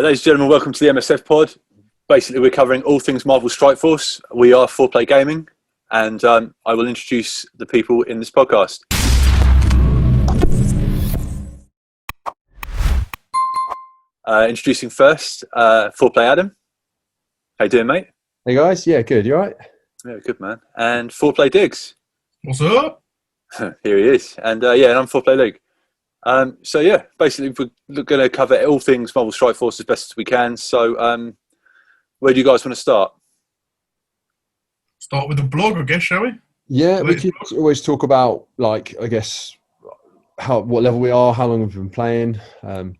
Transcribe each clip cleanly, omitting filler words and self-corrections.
Ladies and gentlemen, welcome to the MSF Pod. Basically, we're covering all things Marvel Strike Force. We are 4Play Gaming, and I will introduce the people in this podcast. Introducing first, 4Play Adam. How you doing, mate? Hey guys, yeah, good. You alright? Yeah, good, man. And 4Play Digz. What's up? Here he is. And and I'm 4Play League. Basically, we're going to cover all things Marvel Strike Force as best as we can. So, where do you guys want to start? Start with the blog, I guess, shall we? Yeah, we could always talk about, like, I guess, what level we are, how long we've been playing,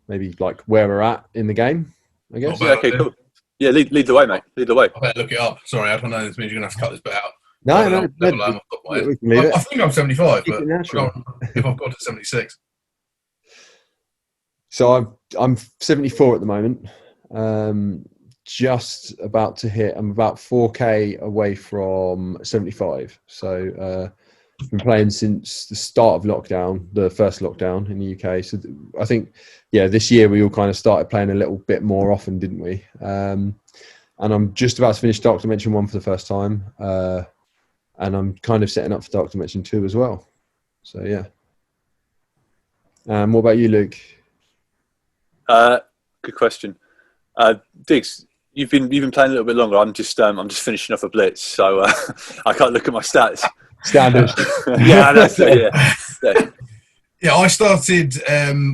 maybe like where we're at in the game, I guess. Yeah, okay, cool. Yeah, lead the way, mate. Lead the way. I better look it up. Sorry, I don't know. This means you're going to have to cut this bit out. No, we can leave it. I think I'm 75, but if I've got to 76. So I'm 74 at the moment. Just about to hit. I'm about 4K away from 75. So I've been playing since the start of lockdown, the first lockdown in the UK. So I think, this year we all kind of started playing a little bit more often, didn't we? And I'm just about to finish Dark Dimension 1 for the first time. And I'm kind of setting up for Dark Dimension 2 as well. So, yeah. What about you, Luke? Good question. Digz, you've been playing a little bit longer. I'm just finishing off a blitz, so I can't look at my stats. Standard. Yeah, I started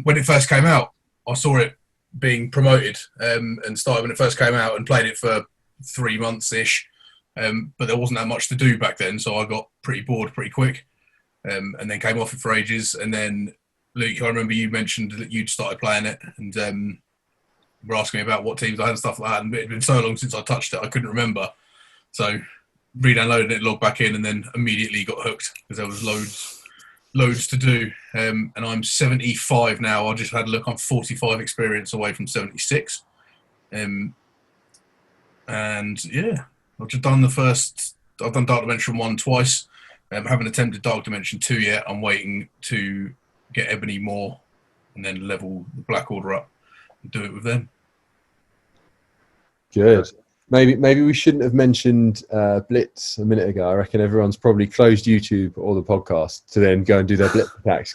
when it first came out. I saw it being promoted and started when it first came out and played it for 3 months ish. But there wasn't that much to do back then, so I got pretty bored pretty quick, and then came off it for ages. And then Luke, I remember you mentioned that you'd started playing it, and were asking me about what teams I had and stuff like that. And it had been so long since I touched it, I couldn't remember. So re-downloaded it, logged back in, and then immediately got hooked because there was loads to do. And I'm 75 now. I just had a look. I'm 45 experience away from 76. And yeah, I've just done I've done Dark Dimension 1 twice. Haven't attempted Dark Dimension 2 yet. I'm waiting to get Ebony more and then level the Black Order up and do it with them. Good. Maybe we shouldn't have mentioned Blitz a minute ago. I reckon everyone's probably closed YouTube or the podcast to then go and do their Blitz attacks.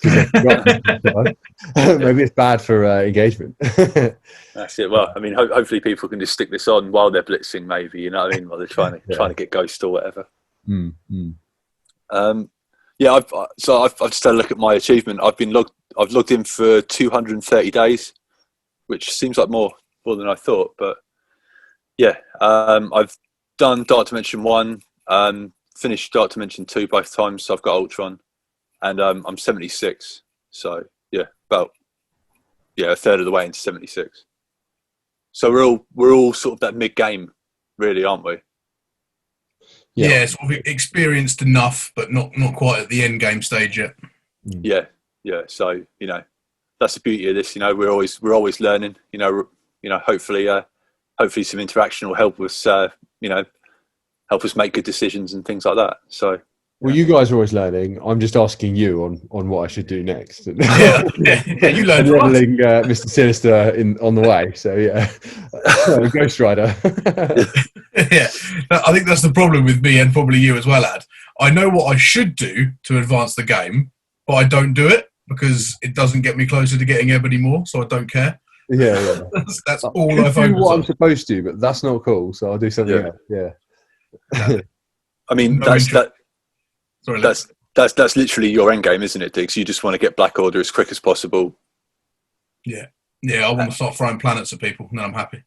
Maybe it's bad for engagement. That's it. Well, I mean, hopefully people can just stick this on while they're blitzing, maybe, you know what I mean, while they're trying to get Ghost or whatever. I've just had a look at my achievement. I've logged in for 230 days, which seems like more than I thought, but yeah, I've done Dark Dimension 1, finished Dark Dimension 2 both times, so I've got Ultron, and I'm 76, so about a third of the way into 76. So we're all sort of that mid-game, really, aren't we? Yeah, sort of experienced enough, but not quite at the end game stage yet. Yeah. So that's the beauty of this. We're always learning. Hopefully some interaction will help us. Help us make good decisions and things like that. So. Well, you guys are always learning. I'm just asking you on what I should do next. You learned. Leveling Mr. Sinister on the way. So Ghost Rider. Yeah, I think that's the problem with me and probably you as well, Ad. I know what I should do to advance the game, but I don't do it because it doesn't get me closer to getting Ebony more, so I don't care. Yeah. That's all I focus on. What I'm supposed to, but that's not cool, so I'll do something else. Yeah. I mean, that's literally your end game, isn't it, Digz? You just want to get Black Order as quick as possible. Yeah. I want to start throwing planets at people, and then I'm happy.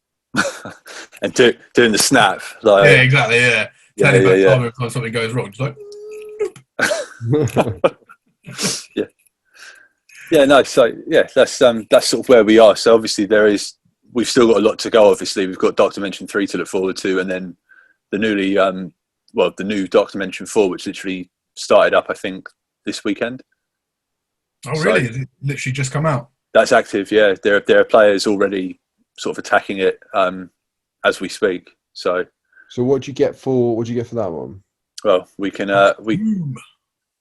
And doing the snap, like yeah, exactly, yeah. Turning back time every time something goes wrong, just like. That's sort of where we are. So obviously we've still got a lot to go. Obviously, we've got Dark Dimension 3 to look forward to, and then the new Dark Dimension 4, which literally started up, I think, this weekend. Oh, really? Has it literally just come out? That's active, yeah. There are players already sort of attacking it as we speak. So what do you get for that one? Well, we can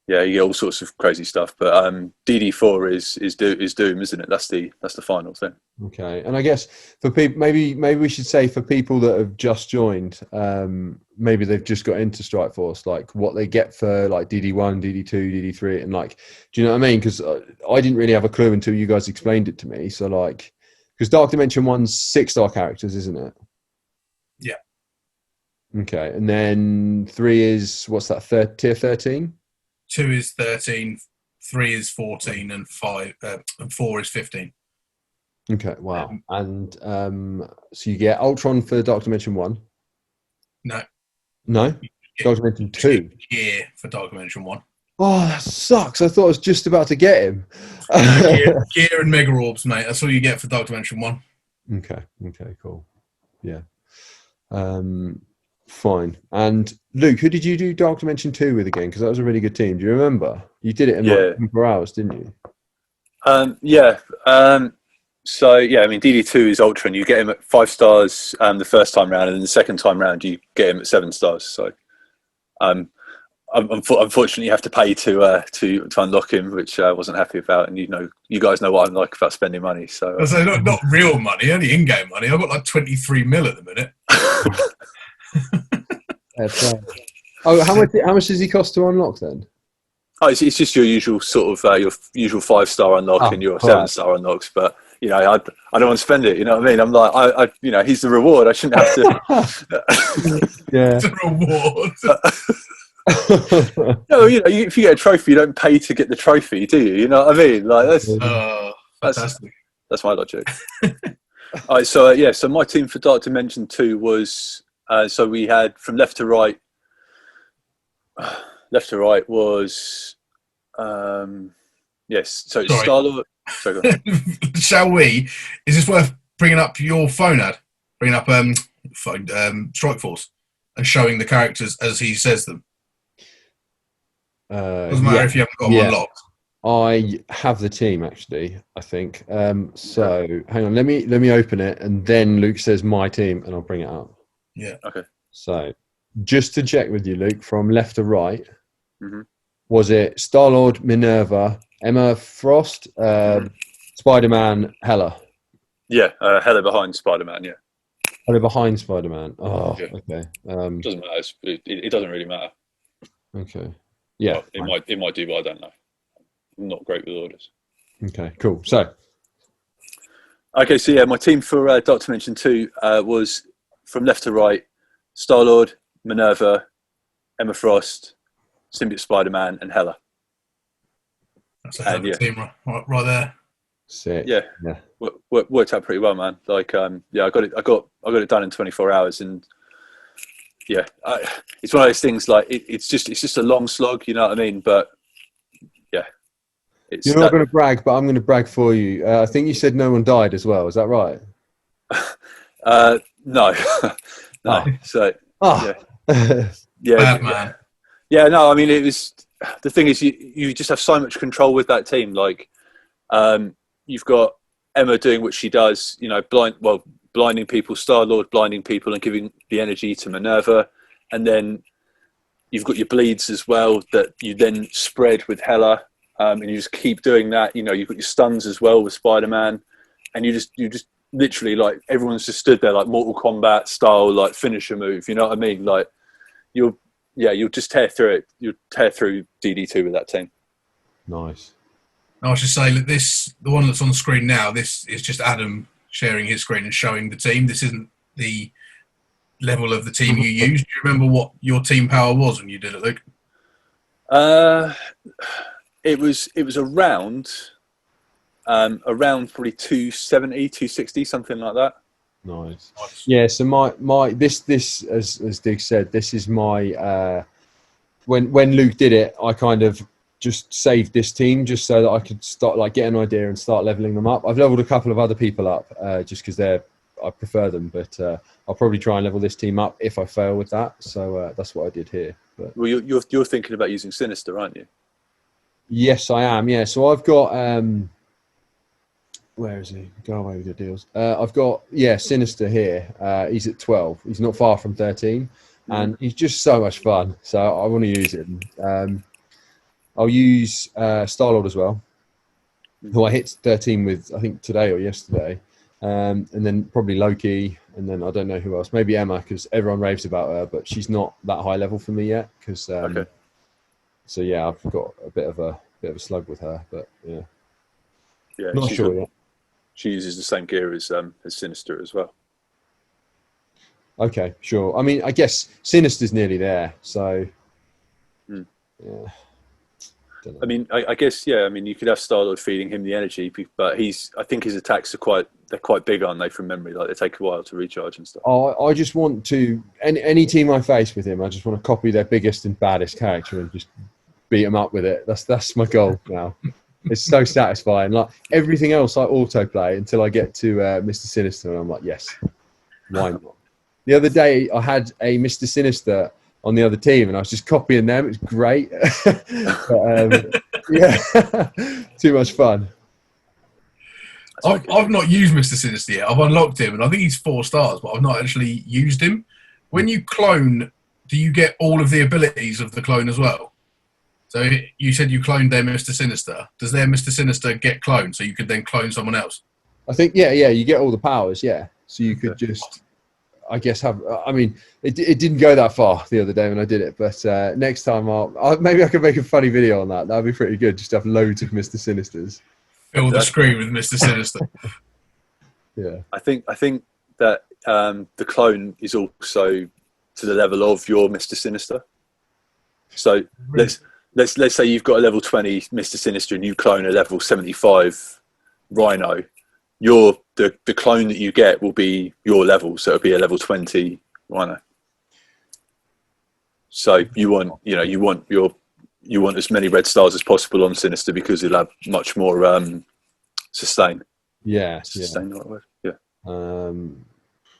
yeah, you get all sorts of crazy stuff. But DD4 is Doom, isn't it? That's the final thing. Okay, and I guess for people, maybe we should say for people that have just joined, maybe they've just got into Strike Force, like what they get for like DD1, DD2, DD3, and like, do you know what I mean? Because I didn't really have a clue until you guys explained it to me. So like, because Dark Dimension 1's 6-star characters, isn't it? Yeah. Okay, and then 3 is what's that? Tier 13. 2 is 13, 3 is 14, and 4 is 15. Okay, wow. And so you get Ultron for Dark Dimension 1? No. Dark Dimension 2? Gear for Dark Dimension 1. Oh, that sucks. I thought I was just about to get him. Gear and Mega Orbs, mate. That's all you get for Dark Dimension 1. Okay, cool. Yeah. Fine. And Luke, who did you do Dark Dimension 2 with again? Because that was a really good team. Do you remember? You did it in like 24 hours, didn't you? Yeah. So yeah, I mean DD2 is Ultron. You get him at 5 stars the first time round, and then the second time round you get him at 7 stars. So unfortunately you have to pay to unlock him, which I wasn't happy about. And you guys know what I'm like about spending money. So not real money, only in-game money. I've got like 23 mil at the minute. Oh, how much does he cost to unlock then? Oh, it's just your usual sort of your usual 5-star unlock and your 7-star unlocks, but I don't want to spend it. You know what I mean? I'm like, he's the reward. I shouldn't have to. Yeah, the reward. No, if you get a trophy, you don't pay to get the trophy, do you? You know what I mean? Like fantastic. That's my logic. All right, so so my team for Dark Dimension 2 was so we had from left to right. Left to right was yes. So it's Star-Lord. Sorry, go on. Shall we? Is this worth bringing up your phone ad? Bringing up Strike Force and showing the characters as he says them. Doesn't matter if you haven't got them unlocked. I have the team actually. I think. So hang on. Let me open it, and then Luke says my team, and I'll bring it up. Yeah. Okay. So just to check with you, Luke, from left to right. Mm-hmm. Was it Star-Lord, Minerva, Emma Frost, Spider-Man, Hela? Yeah, Hela behind Spider-Man, yeah. Hela behind Spider-Man. Oh, yeah. Okay. Doesn't matter. It doesn't really matter. Okay. Yeah. Well, it might do, but I don't know. I'm not great with orders. Okay, cool. So. Okay, so yeah, my team for Dark Dimension 2 was from left to right, Star-Lord, Minerva, Emma Frost, Symbiote Spider-Man, and Hela. That's a hell of a team right there. Sick. Yeah. Worked out pretty well, man. Like, I got it done in 24 hours, and yeah, it's one of those things. Like, it's just a long slog, you know what I mean? But yeah, you're not going to brag, but I'm going to brag for you. I think you said no one died as well. Is that right? No. No. So Bad man. Yeah, no, I mean, it was, the thing is you just have so much control with that team. Like, you've got Emma doing what she does, blinding people, Star-Lord blinding people and giving the energy to Minerva. And then you've got your bleeds as well that you then spread with Hela. And you just keep doing that. You've got your stuns as well with Spider-Man. And you just literally, like, everyone's just stood there like Mortal Kombat style, like, finisher move. You know what I mean? Like, you'll just tear through it. You'll tear through DD2 with that team. Nice. I should say that the one that's on the screen now, this is just Adam sharing his screen and showing the team. This isn't the level of the team you used. Do you remember what your team power was when you did it, Luke? It was around probably 270, 260, something like that. Nice. Yeah, so my this as Digz said, this is my when Luke did it, I kind of just saved this team just so that I could start get an idea and start leveling them up. I've leveled a couple of other people up just because I prefer them, but I'll probably try and level this team up if I fail with that. So that's what I did here. But, well, you're thinking about using Sinister, aren't you? Yes, I am. Yeah, so I've got. Where is he? Go away with your deals. I've got Sinister here. He's at 12. He's not far from 13, and he's just so much fun. So I want to use him. I'll use Star-Lord as well, who I hit 13 with, I think, today or yesterday. And then probably Loki, and then I don't know who else. Maybe Emma, because everyone raves about her, but she's not that high level for me yet. Because so yeah, I've got a bit of a slug with her, but yeah, not sure yet. She uses the same gear as Sinister as well. Okay, sure. I mean, I guess Sinister's nearly there, so yeah. I mean, I guess, yeah. I mean, you could have Star-Lord feeding him the energy, but I think his attacks are quite big, aren't they, from memory? Like, they take a while to recharge and stuff. I just want to, any team I face with him, I just want to copy their biggest and baddest character and just beat them up with it. That's my goal now. It's so satisfying. Like, everything else I autoplay until I get to Mr. Sinister, and I'm like, yes, why not? The other day, I had a Mr. Sinister on the other team, and I was just copying them. It was great. But, yeah, too much fun. I've not used Mr. Sinister yet. I've unlocked him, and I think he's 4 stars, but I've not actually used him. When you clone, do you get all of the abilities of the clone as well? So you said you cloned their Mr. Sinister. Does their Mr. Sinister get cloned, so you could then clone someone else? I think, yeah, you get all the powers, yeah. So you could just, I guess, I mean, it didn't go that far the other day when I did it, but next time maybe I could make a funny video on that. That'd be pretty good, just to have loads of Mr. Sinisters. Fill the screen with Mr. Sinister. Yeah. I think that the clone is also to the level of your Mr. Sinister. So let's say you've got a level 20 Mr. Sinister and you clone a level 75 Rhino. The clone that you get will be your level, so it'll be a level 20 Rhino. So you want as many red stars as possible on Sinister because it'll have much more sustain. Yeah, sustain, not word. Yeah.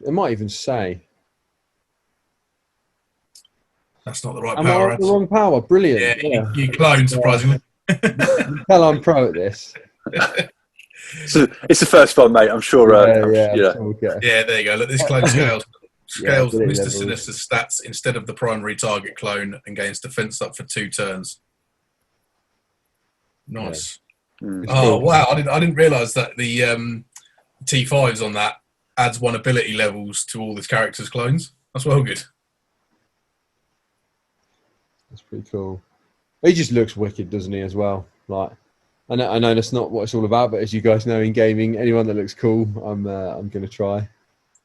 It might even say. That's not the right Am power. I on the wrong power? Brilliant. Yeah. You clone, surprisingly. Tell I'm pro at this. So it's the first one, mate. I'm sure. Yeah, there you go. Look, this clone scales Mr. levels. Sinister's stats instead of the primary target clone and gains defense up for 2 turns. Nice. Yeah. Oh wow! I didn't realise that the T5s on that adds 1 ability levels to all this character's clones. That's well good. That's pretty cool. He just looks wicked, doesn't he, as well? Like, I know that's not what it's all about, but as you guys know in gaming, anyone that looks cool, I'm going to try. Of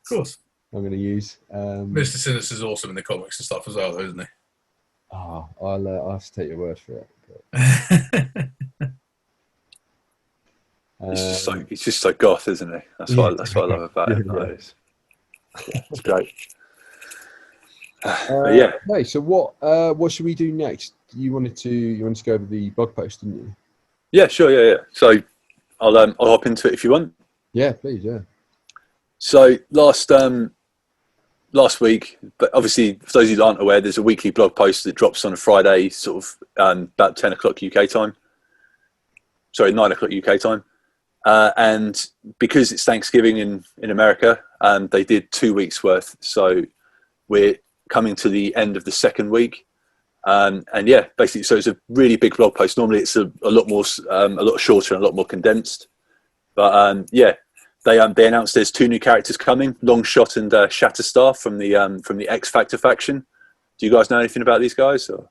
course. I'm going to use. Mr. Sinister's awesome in the comics and stuff as well, though, isn't he? Oh, I'll have to take your word for it. But... He's just so goth, isn't he? That's what I love about him. Yeah. It's great. Okay, so what should we do next? You wanted to go over the blog post, didn't you? Yeah, sure. Yeah. So I'll hop into it if you want. Yeah, please. Yeah. So last week, but obviously for those who aren't aware, there's a weekly blog post that drops on a Friday, sort of about 10 o'clock UK time. Sorry, 9 o'clock UK time. And because it's Thanksgiving in America, they did 2 weeks worth. So we're coming to the end of the second week. And yeah, basically, so it's a really big blog post. Normally it's a lot shorter and a lot more condensed. But yeah, they announced there's 2 new characters coming, Longshot and Shatterstar from the X Factor faction. Do you guys know anything about these guys? Or?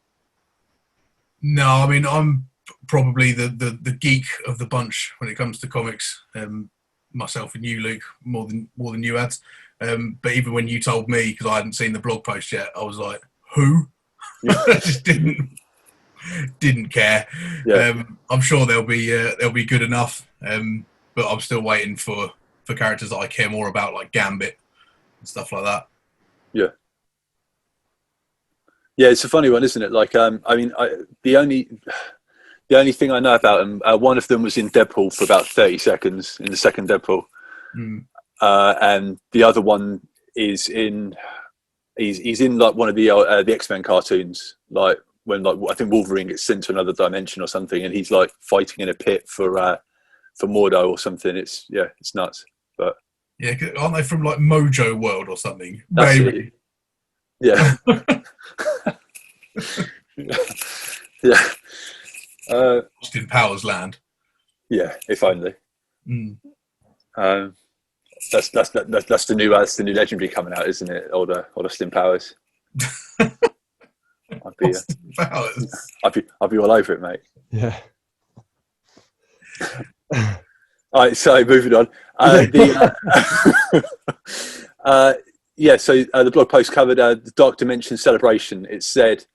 No, I mean, I'm probably the geek of the bunch when it comes to comics. Myself and you, Luke, more than you ads. But even when you told me, because I hadn't seen the blog post yet, I was like, who? I just didn't care. Yeah. I'm sure they'll be good enough. But I'm still waiting for characters that I care more about, like Gambit and stuff like that. Yeah. Yeah, it's a funny one, isn't it? Like, I mean, the only thing I know about them, one of them was in Deadpool for about 30 seconds in the second Deadpool, and the other one is in he's in like one of the X-Men cartoons, like when I think Wolverine gets sent to another dimension or something, and he's like fighting in a pit for Mordo or something. It's nuts. But yeah, aren't they from like Mojo World or something? That's it. Yeah. Yeah. Austin Powers land. Yeah, if only. Mm. That's the new legendary coming out, isn't it? All the Austin Powers. Austin Powers. I'd be all over it, mate. Yeah. All right, so moving on. The blog post covered the Dark Dimension celebration. It said,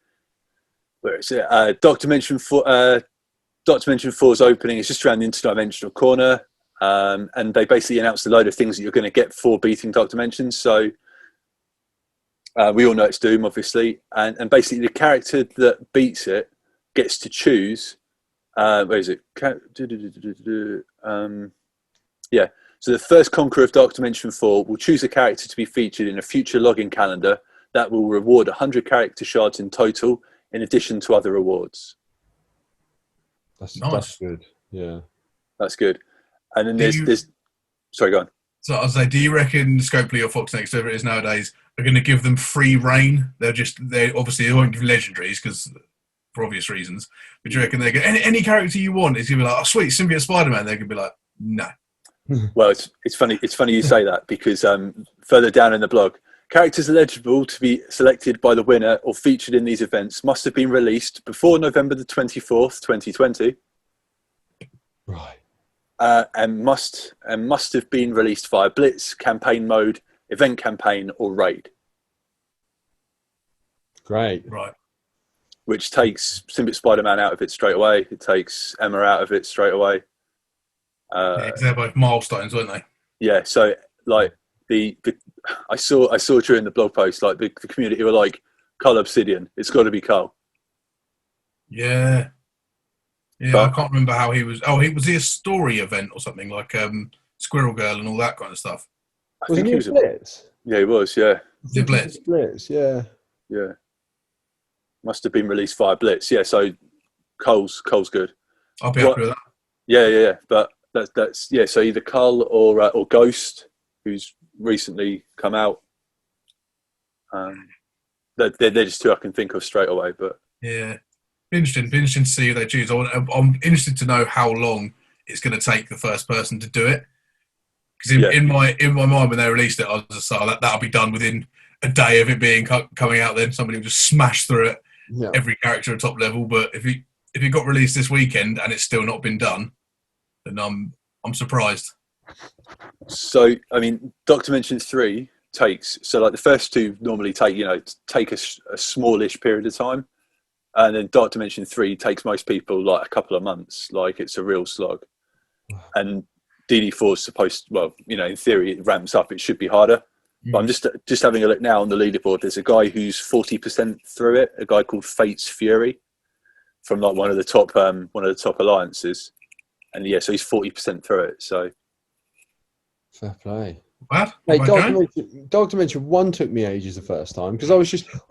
where is it? Dark Dimension 4's opening is just around the interdimensional corner, and they basically announced a load of things that you're going to get for beating Dark Dimensions. So we all know it's Doom, obviously, and basically the character that beats it gets to choose. Where is it? So the first conqueror of Dark Dimension 4 will choose a character to be featured in a future login calendar that will reward 100 character shards in total, in addition to other rewards. That's Nice. That's good. Yeah. That's good. And then there's sorry, go on. So I was like, do you reckon Scopely or Fox Next, whoever it is nowadays, are going to give them free reign? They obviously won't give legendaries because for obvious reasons. But do you reckon they get any character you want? It's going to be like, oh sweet, symbiote Spider-Man. They're going to be like, no. Well, it's funny you say that because further down in the blog, characters eligible to be selected by the winner or featured in these events must have been released before November the 24th, 2020. Right. And must have been released via Blitz, campaign mode, event campaign, or raid. Great. Right. Which takes Symbiote Spider-Man out of it straight away. It takes Emma out of it straight away. Yeah, 'cause they're both milestones, weren't they? Yeah, so like I saw during the blog post, like the community were like, Cull Obsidian, it's got to be Cull. Yeah. Yeah, But I can't remember how he was. Oh, was he a story event or something like Squirrel Girl and all that kind of stuff? I Wasn't think he he was. Blitz? Yeah, he was. Yeah, The Blitz. Blitz, yeah. yeah. Must have been released via Blitz. Yeah, so Cull's good. I'll be happy with that. Yeah. But that's yeah. So either Cull or Ghost, who's recently come out. They're just two I can think of straight away. But Yeah. Be interesting to see who they choose. I'm interested to know how long it's going to take the first person to do it. Because in my mind, when they released it, I was just like, that'll be done within a day of it being coming out. Then somebody will just smash through it, every character at top level. But if it got released this weekend and it's still not been done, then I'm surprised. So I mean, Dark Dimension 3 takes like the first two normally take a smallish period of time. And then Dark Dimension 3 takes most people like a couple of months. Like it's a real slog. And DD4 is supposed, in theory, it ramps up. It should be harder. But I'm just having a look now on the leaderboard. There's a guy who's 40% through it. A guy called Fate's Fury from like one of the top alliances. And yeah, so he's 40% through it. So fair play. Bad? Hey, Dark Dimension 1 took me ages the first time because I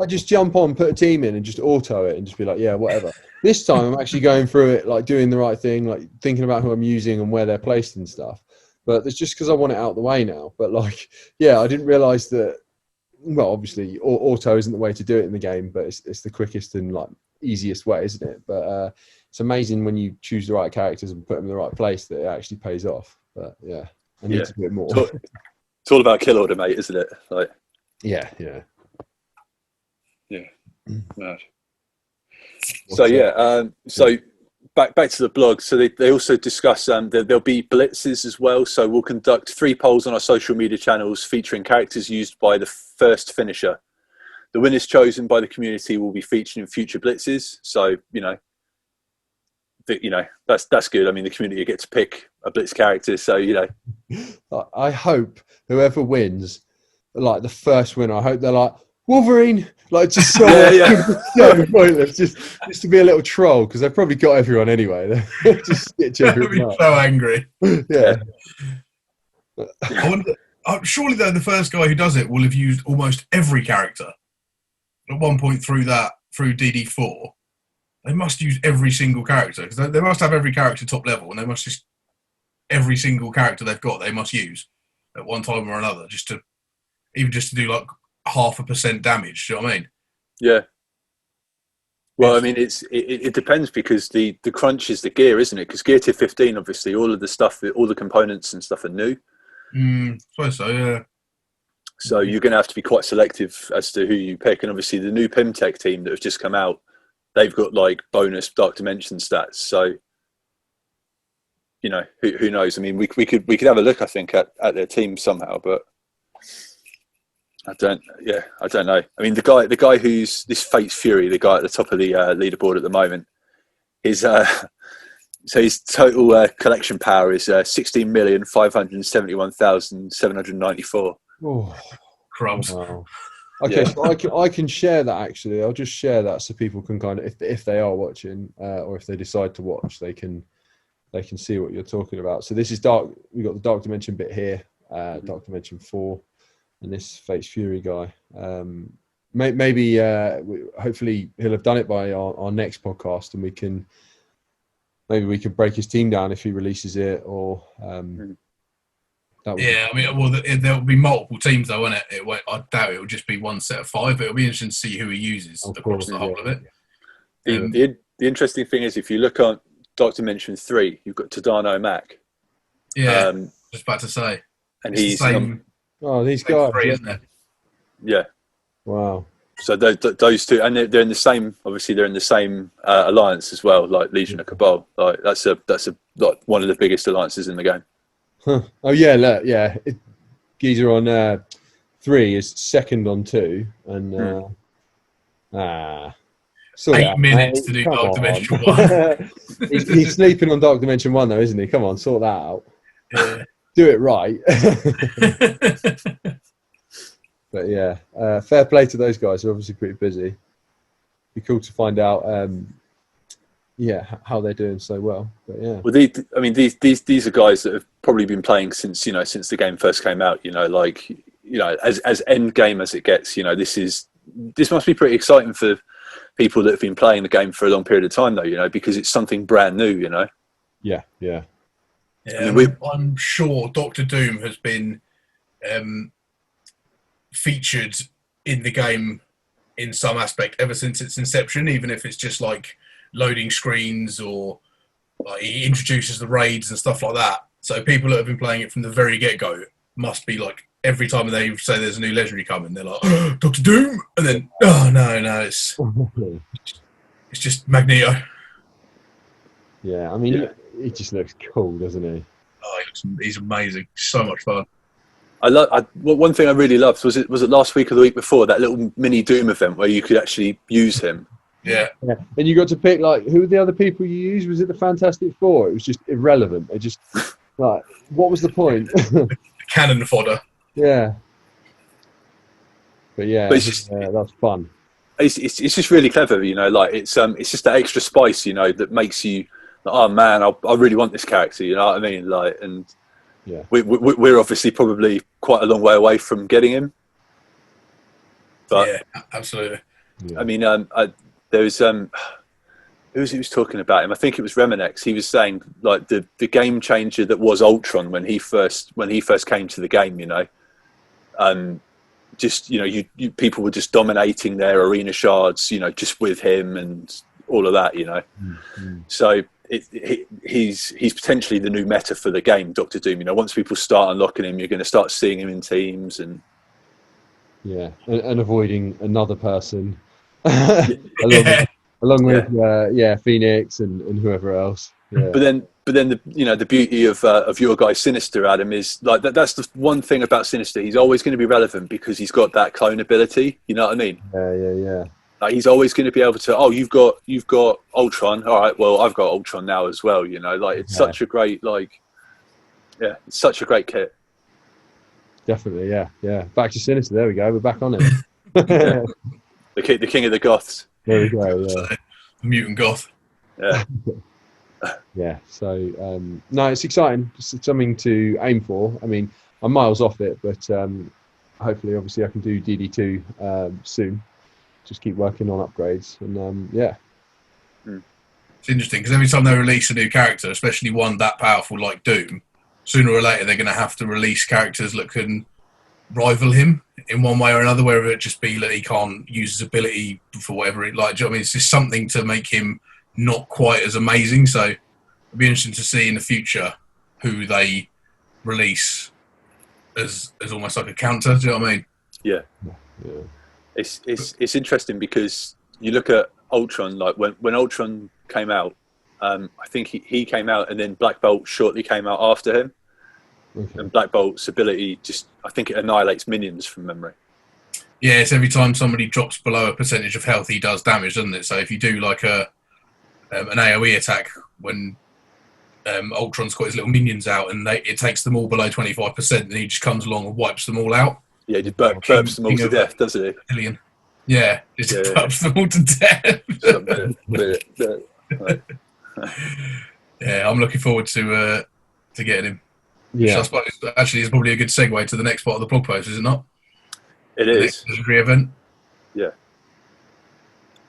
just jump on, put a team in and just auto it and just be like, yeah, whatever. This time I'm actually going through it, like doing the right thing, like thinking about who I'm using and where they're placed and stuff. But it's just because I want it out of the way now. But like, yeah, I didn't realise that, well, obviously auto isn't the way to do it in the game, but it's the quickest and like easiest way, isn't it? But it's amazing when you choose the right characters and put them in the right place that it actually pays off. But yeah, I need to do it more. It's all about kill order, mate, isn't it? Like, yeah. Mad. So back to the blog. So they also discuss there'll be blitzes as well. So we'll conduct 3 polls on our social media channels featuring characters used by the first finisher. The winners chosen by the community will be featured in future blitzes. So that's good. I mean, the community get to pick a blitz character. So I hope whoever wins, like the first winner, I hope they're like Wolverine, like just so pointless, just to be a little troll because they've probably got everyone anyway. Just stitch everyone up. So angry. Yeah. I wonder, surely though the first guy who does it will have used almost every character at one point through DD4. They must use every single character because they must have every character top level, and they must just every single character they've got they must use at one time or another just to do like 0.5% damage. Do you know what I mean? Yeah. Well, I mean, it depends because the crunch is the gear, isn't it? Because gear tier 15, obviously, all of the stuff, all the components and stuff are new. Suppose so, yeah. So you're going to have to be quite selective as to who you pick. And obviously, the new Pimtech team that have just come out, they've got like bonus Dark Dimension stats. So, you know, who knows? I mean, we could have a look, I think, at their team somehow, but I don't know. I mean, the guy who's this Fate's Fury, the guy at the top of the leaderboard at the moment, is so his total collection power is 16,571,794. Oh, crumbs. wow. Okay, so I can share that actually. I'll just share that so people can kind of, if they are watching or if they decide to watch, they can see what you're talking about. So this is Dark. We got the Dark Dimension bit here, Dark Dimension 4, and this Fate's Fury guy. Maybe hopefully he'll have done it by our next podcast, and we can break his team down if he releases it, or yeah, I mean, well, there'll be multiple teams though, won't it? I doubt it will just be one set of 5, but it'll be interesting to see who he uses across the whole of it. The interesting thing is, if you look on Dark Dimension 3, you've got Tadano Mac. Yeah, just about to say. And it's he's the same, these guys, 3, isn't it? Yeah. Wow. So those two, and they're in the same. Obviously, they're in the same alliance as well, like Legion of Cabal. Like that's like one of the biggest alliances in the game. Huh. Oh yeah, look, yeah. Geezer on 3 is second on 2, and 8 minutes to do Dark Dimension 1. he's sleeping on Dark Dimension 1 though, isn't he? Come on, sort that out. Yeah. Do it right. But yeah, fair play to those guys. They're obviously pretty busy. Be cool to find out, how they're doing so well. But yeah. Well, these are guys that have probably been playing since the game first came out. As end game as it gets. This must be pretty exciting for people that have been playing the game for a long period of time, though. Because it's something brand new. Yeah. Yeah, I'm sure Doctor Doom has been featured in the game in some aspect ever since its inception, even if it's just like loading screens or like he introduces the raids and stuff like that. So people that have been playing it from the very get-go must be like, every time they say there's a new legendary coming, they're like, oh, Doctor Doom, and then no, it's just Magneto. Yeah, I mean, he just looks cool, doesn't he? Oh, he's amazing. So much fun. One thing I really loved was it last week or the week before, that little mini Doom event where you could actually use him. Yeah. And you got to pick, like, who were the other people you used? Was it the Fantastic Four? It was just irrelevant. It just, like, what was the point? Cannon fodder. Yeah. But yeah, that's fun. It's just really clever, like it's just that extra spice, that makes you, like, oh man, I really want this character, you know what I mean? Like, and yeah, we're obviously probably quite a long way away from getting him. But yeah, absolutely. Yeah. I mean, there was who was talking about him? I think it was Reminex. He was saying like the game changer that was Ultron when he first came to the game. Just you people were just dominating their arena shards. Just with him and all of that. Mm-hmm. So he's potentially the new meta for the game, Doctor Doom. Once people start unlocking him, you're going to start seeing him in teams and avoiding another person along with Phoenix and whoever else. Yeah. But then the beauty of your guy Sinister, Adam, is like that's the one thing about Sinister. He's always going to be relevant because he's got that clone ability. You know what I mean? Yeah. Like he's always going to be able to. Oh, you've got Ultron. All right, well I've got Ultron now as well. Like it's such a great it's such a great kit. Definitely, yeah. Back to Sinister. There we go. We're back on it. The king of the goths. There we go. Yeah. Mutant goth. Yeah. Yeah. So no, it's exciting. It's something to aim for. I mean, I'm miles off it, but hopefully, obviously, I can do DD2 soon. Just keep working on upgrades, and It's interesting because every time they release a new character, especially one that powerful like Doom, sooner or later they're going to have to release characters that can rival him in one way or another, whether it just be that he can't use his ability for whatever it like. Do you know what I mean? It's just something to make him not quite as amazing. So it'd be interesting to see in the future who they release as almost like a counter. Do you know what I mean? Yeah. It's interesting because you look at Ultron, like when Ultron came out, I think he came out and then Black Bolt shortly came out after him. Okay. And Black Bolt's ability I think it annihilates minions from memory. Yeah, it's every time somebody drops below a percentage of health, he does damage, doesn't it? So if you do like an AoE attack when Ultron's got his little minions out and it takes them all below 25%, and he just comes along and wipes them all out. Yeah, he just burps them all to death, doesn't he? Billion. Yeah, just burps them all to death. Yeah, I'm looking forward to getting him. Yeah, I suppose actually is probably a good segue to the next part of the blog post, is it not? It is. The legendary event. Yeah.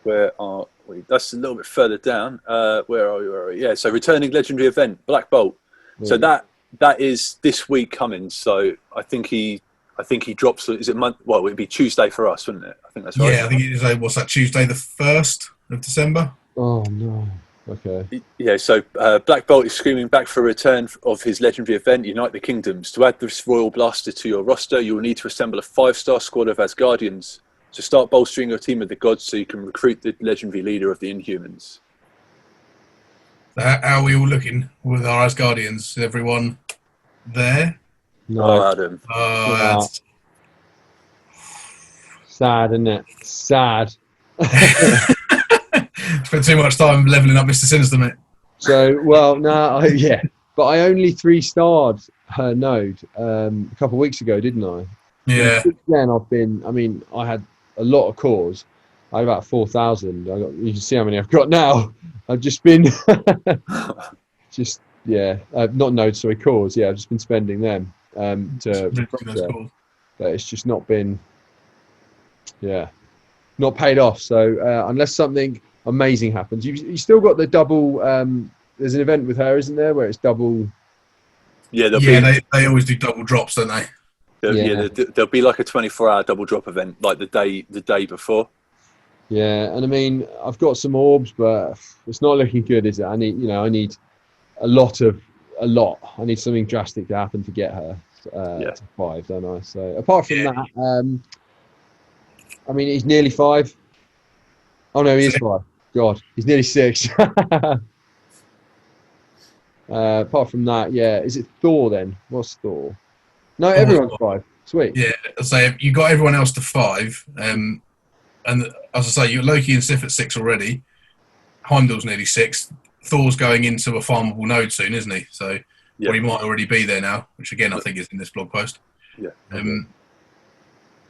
Where are we? That's a little bit further down. Where are we? Yeah. So returning legendary event, Black Bolt. Yeah. So that is this week coming. So I think he drops. Is it month? Well, it'd be Tuesday for us, wouldn't it? I think that's right. Yeah, I think it is. What's that? Tuesday, the 1st of December. Oh no. Okay. Yeah, so Black Bolt is screaming back for a return of his legendary event, Unite the Kingdoms. To add this royal blaster to your roster, you will need to assemble a 5-star squad of Asgardians. So start bolstering your team of the gods so you can recruit the legendary leader of the Inhumans. How are we all looking with our Asgardians? Is everyone there? No. Oh, Adam. That's... Sad, isn't it? Sad. Spent too much time levelling up Mr. Sinister, mate. So, well, yeah. But I only 3-starred her node a couple of weeks ago, didn't I? Yeah. And since then, I had a lot of cores. I had about 4,000. You can see how many I've got now. I've just been, not nodes, sorry, cores. Yeah, I've just been spending them to but it's just not been, not paid off. So unless something amazing happens, you still got the double. There's an event with her, isn't there, where it's double? Yeah, they always do double drops, don't they? There'll be like a 24-hour double drop event, like the day before. Yeah, and I mean, I've got some orbs, but it's not looking good, is it? I need a lot. I need something drastic to happen to get her to 5, don't I? So apart from that, I mean, he's nearly 5. Oh no, he is 5. God, he's nearly 6. Apart from that, is it Thor then? What's Thor? No, everyone's 5. Sweet. Yeah, so you got everyone else to 5, and as I say, you got Loki and Sif at 6 already. Heimdall's nearly 6. Thor's going into a farmable node soon, isn't he? So, he might already be there now, which again I think is in this blog post. Yeah.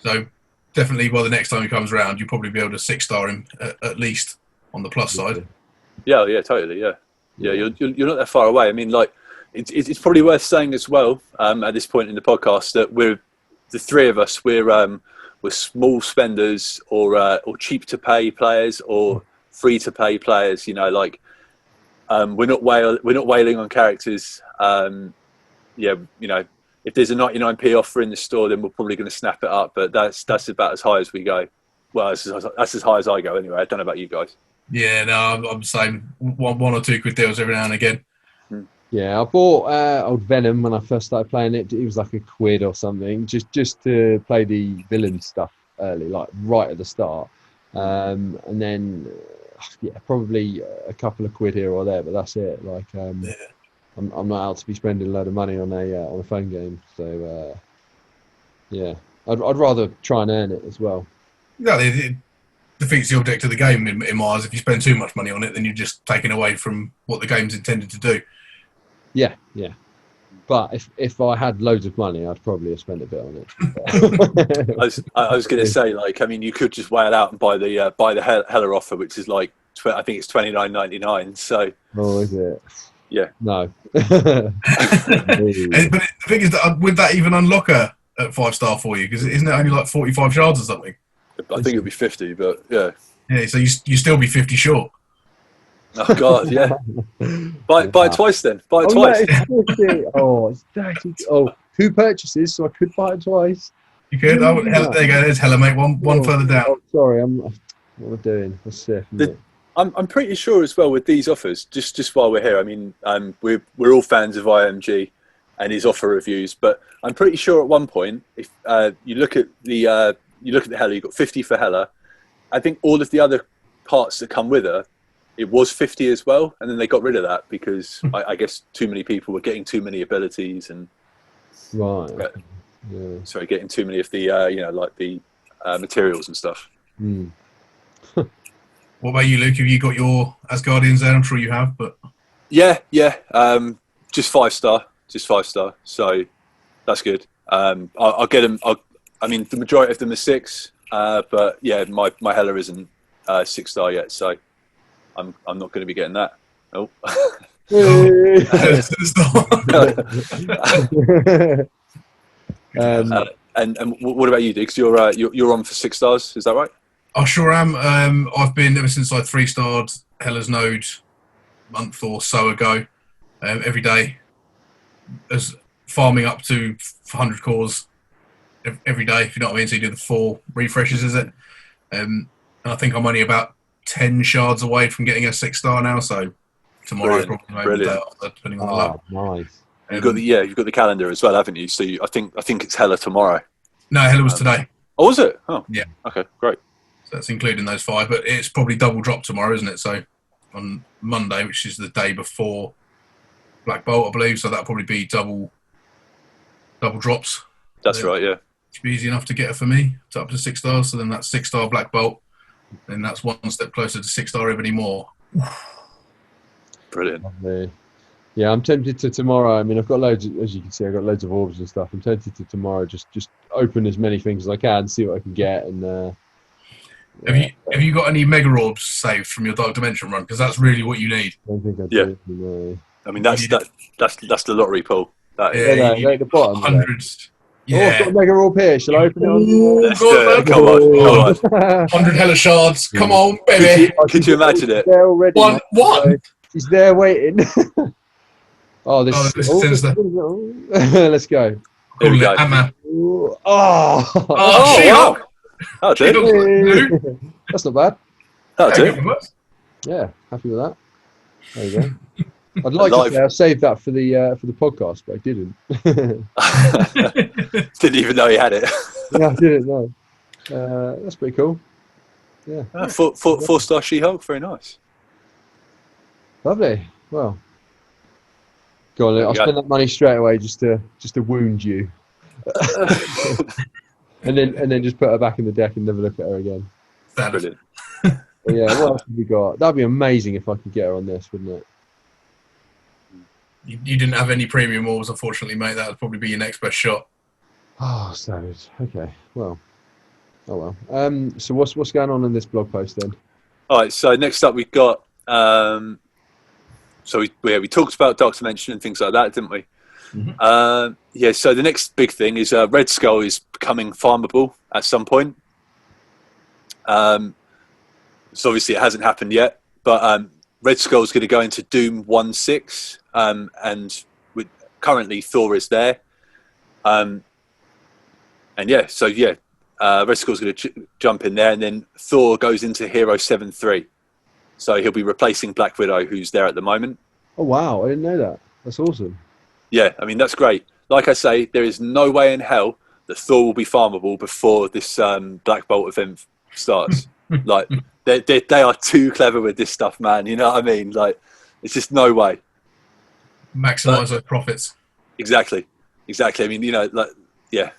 So definitely by the next time he comes around, you'll probably be able to 6-star him at least on the plus side. Yeah, totally. Yeah. You're not that far away. I mean, like, it's probably worth saying as well at this point in the podcast that we're the three of us. We're small spenders or cheap to pay players or free to pay players. We're not wailing on characters. If there's a 99p offer in the store, then we're probably going to snap it up. But that's about as high as we go. Well, that's as high as I go anyway. I don't know about you guys. Yeah, no, I'm the same. One or two quid deals every now and again. Yeah, I bought old Venom when I first started playing it. It was like £1 or something, just to play the villain stuff early, like right at the start. And then, probably a couple of quid here or there, but that's it. Like, I'm not out to be spending a load of money on a phone game. So, I'd rather try and earn it as well. No, it defeats the object of the game in my eyes. If you spend too much money on it, then you're just taking away from what the game's intended to do. Yeah. But if I had loads of money, I'd probably have spent a bit on it. I was going to say, like, I mean, you could just whale out and buy the Hella offer, which is like I think it's $29.99. So. Oh, is it? Yeah. No. But the thing is that would that even unlock her at 5-star for you? Because isn't it only like 45 shards or something? I think it'll be 50, but yeah. Yeah, so you still be 50 short. Oh God, yeah. Buy it twice then. Buy it twice. No, it's 30. Oh, it's 30. Oh, 2 purchases, so I could buy it twice. You could. Oh, there you go. There's Hella, mate. One further down. Oh, sorry, what am I doing? That's sick. I'm pretty sure as well with these offers. Just while we're here, I mean, we're all fans of IMG and his offer reviews, but I'm pretty sure at one point, if you look at the Hella, you've got 50 for Hella. I think all of the other parts that come with her, it was 50 as well, and then they got rid of that because I guess too many people were getting too many abilities and getting too many of the like the materials and stuff. Mm. What about you, Luke? Have you got your Asgardians there? I'm sure you have, but yeah, just 5-star, so that's good. I'll get them. I mean, the majority of them are 6, but yeah, my Hella isn't 6-star yet, so I'm not going to be getting that. Oh. And what about you, Digz? You're on for 6 stars, is that right? I sure am. I've been ever since I 3-starred Hella's Node a month or so ago. Every day, as farming up to 100 cores every day. If you know what I mean. So you do the 4 refreshes, is it? And I think I'm only about 10 shards away from getting a 6-star now. So tomorrow, probably the day after, depending on the luck. Nice. You've got the calendar as well, haven't you? So I think it's Hella tomorrow. No, Hella was today. Oh, was it? Oh, yeah. Okay, great. So that's including those 5, but it's probably double drop tomorrow, isn't it? So on Monday, which is the day before Black Bolt, I believe. So that'll probably be double drops. That's right. Yeah. Should be easy enough to get it for me. It's up to 6 stars. So then that's 6-star Black Bolt. Then that's one step closer to 6-star Ebony Moore. Brilliant. Yeah, I'm tempted to tomorrow. I mean, I've got loads, as you can see, I've got loads of orbs and stuff. I'm tempted to tomorrow just open as many things as I can, see what I can get. And have you got any mega orbs saved from your Dark Dimension run? Because that's really what you need. I don't think I do. Yeah. No. I mean, that's the lottery pool. That is. Yeah, at the bottom. Hundreds. Yeah. Oh, I've got a mega orb here. Shall I open it? Come on. 100 Hella shards. Come on, baby. Could you imagine it? There already. One. He's there waiting. This is sinister. Let's go. Here we go. She-Hulk. That'll do. That's not bad. That'll do. Yeah, happy with that. There you go. I'd like to say I saved that for the podcast, but I didn't. Didn't even know he had it. Yeah, I didn't know. That's pretty cool. Yeah. 4-star She-Hulk, very nice. Lovely. Well, go on. I'll spend that money straight away just to wound you, and then just put her back in the deck and never look at her again. Brilliant. Yeah. What else have we got? That'd be amazing if I could get her on this, wouldn't it? You didn't have any premium orbs, unfortunately, mate. That would probably be your next best shot. Oh, savage. Okay. Well. Oh well. So what's going on in this blog post then? All right. So next up, we've got. So we talked about Dark Dimension and things like that, didn't we? Mm-hmm. So the next big thing is Red Skull is becoming farmable at some point. So obviously it hasn't happened yet, but Red Skull is going to go into Doom 1.6, and currently Thor is there. Red Skull's going to jump in there, and then Thor goes into Hero 7.3. So he'll be replacing Black Widow, who's there at the moment. Oh, wow. I didn't know that. That's awesome. Yeah, I mean, that's great. Like I say, there is no way in hell that Thor will be farmable before this Black Bolt event starts. Like, they are too clever with this stuff, man. You know what I mean? Like, it's just no way. Maximise those profits. Exactly. I mean,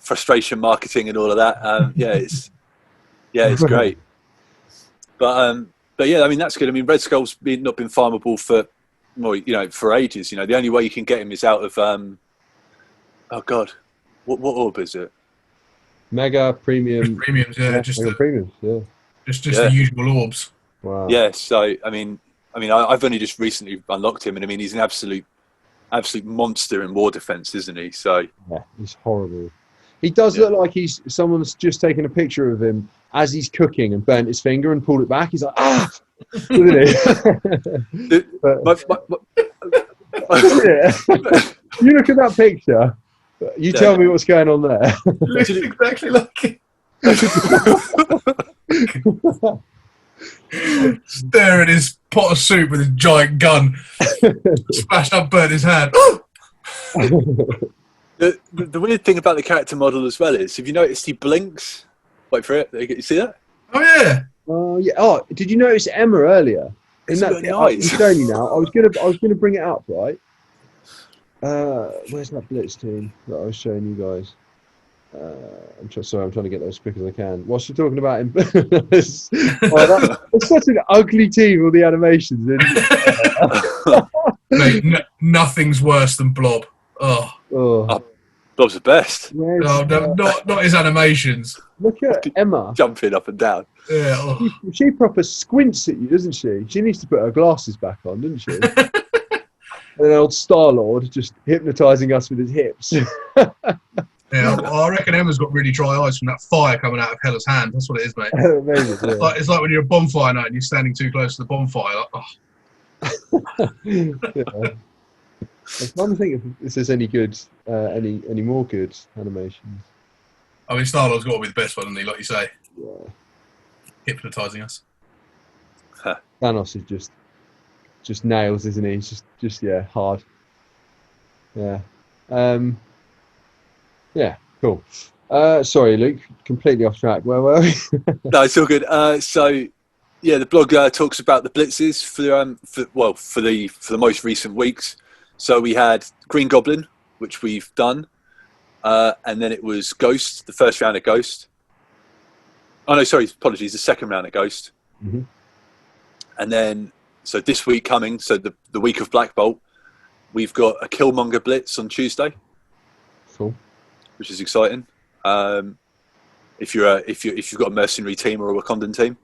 frustration marketing and all of that. It's great. But yeah, I mean, that's good. I mean, Red Skull's not been farmable for ages. You know, the only way you can get him is out of oh god, what orb is it? Mega premium. Premiums, yeah, just the premiums, yeah. Just the usual orbs. Wow. Yeah, so I mean, I've only just recently unlocked him, and I mean, he's an absolute monster in war defense, isn't he? So yeah, he's horrible. He does look like someone's just taken a picture of him as he's cooking and burnt his finger and pulled it back. He's like, isn't he? You look at that picture You tell me what's going on there. Looks exactly like it. Staring at his pot of soup with his giant gun. Splashed up, burnt his hand. The weird thing about the character model as well is, have you noticed he blinks? Wait for it. You see that? Oh yeah. Oh yeah. Oh, did you notice Emma earlier? It's In got any eyes. I'm showing you now. I was gonna bring it up, right? Where's that Blitz team that I was showing you guys? I'm trying to get those as quick as I can. What's she talking about? It's such an ugly team. All the animations. Mate, nothing's worse than Blob. Oh, Blob's the best. no, not his animations. Look at Emma Jumping up and down. Yeah. Oh. She proper squints at you, doesn't she? She needs to put her glasses back on, doesn't she? And old Star-Lord just hypnotising us with his hips. Yeah, I reckon Emma's got really dry eyes from that fire coming out of Hella's hand. That's what it is, mate. Maybe, yeah. It's like when you're a bonfire night and you're standing too close to the bonfire. Like, Yeah. I'm trying to think if there's any good, any more good animations. I mean, Star-Lord's got to be the best one, isn't he? Like you say, Yeah. hypnotising us. Thanos is just nails, isn't he? He's just hard. Yeah. Yeah, cool. Sorry, Luke, completely off track. Where were we? No, it's all good. So, yeah, the blog talks about the blitzes for the most recent weeks. So we had Green Goblin, which we've done, and then it was Ghost, the first round of Ghost. Oh no, sorry, apologies, the second round of Ghost. Mm-hmm. And then, so this week coming, so the week of Black Bolt, we've got a Killmonger Blitz on Tuesday. Cool. Which is exciting. If you've got a mercenary team or a Wakandan team,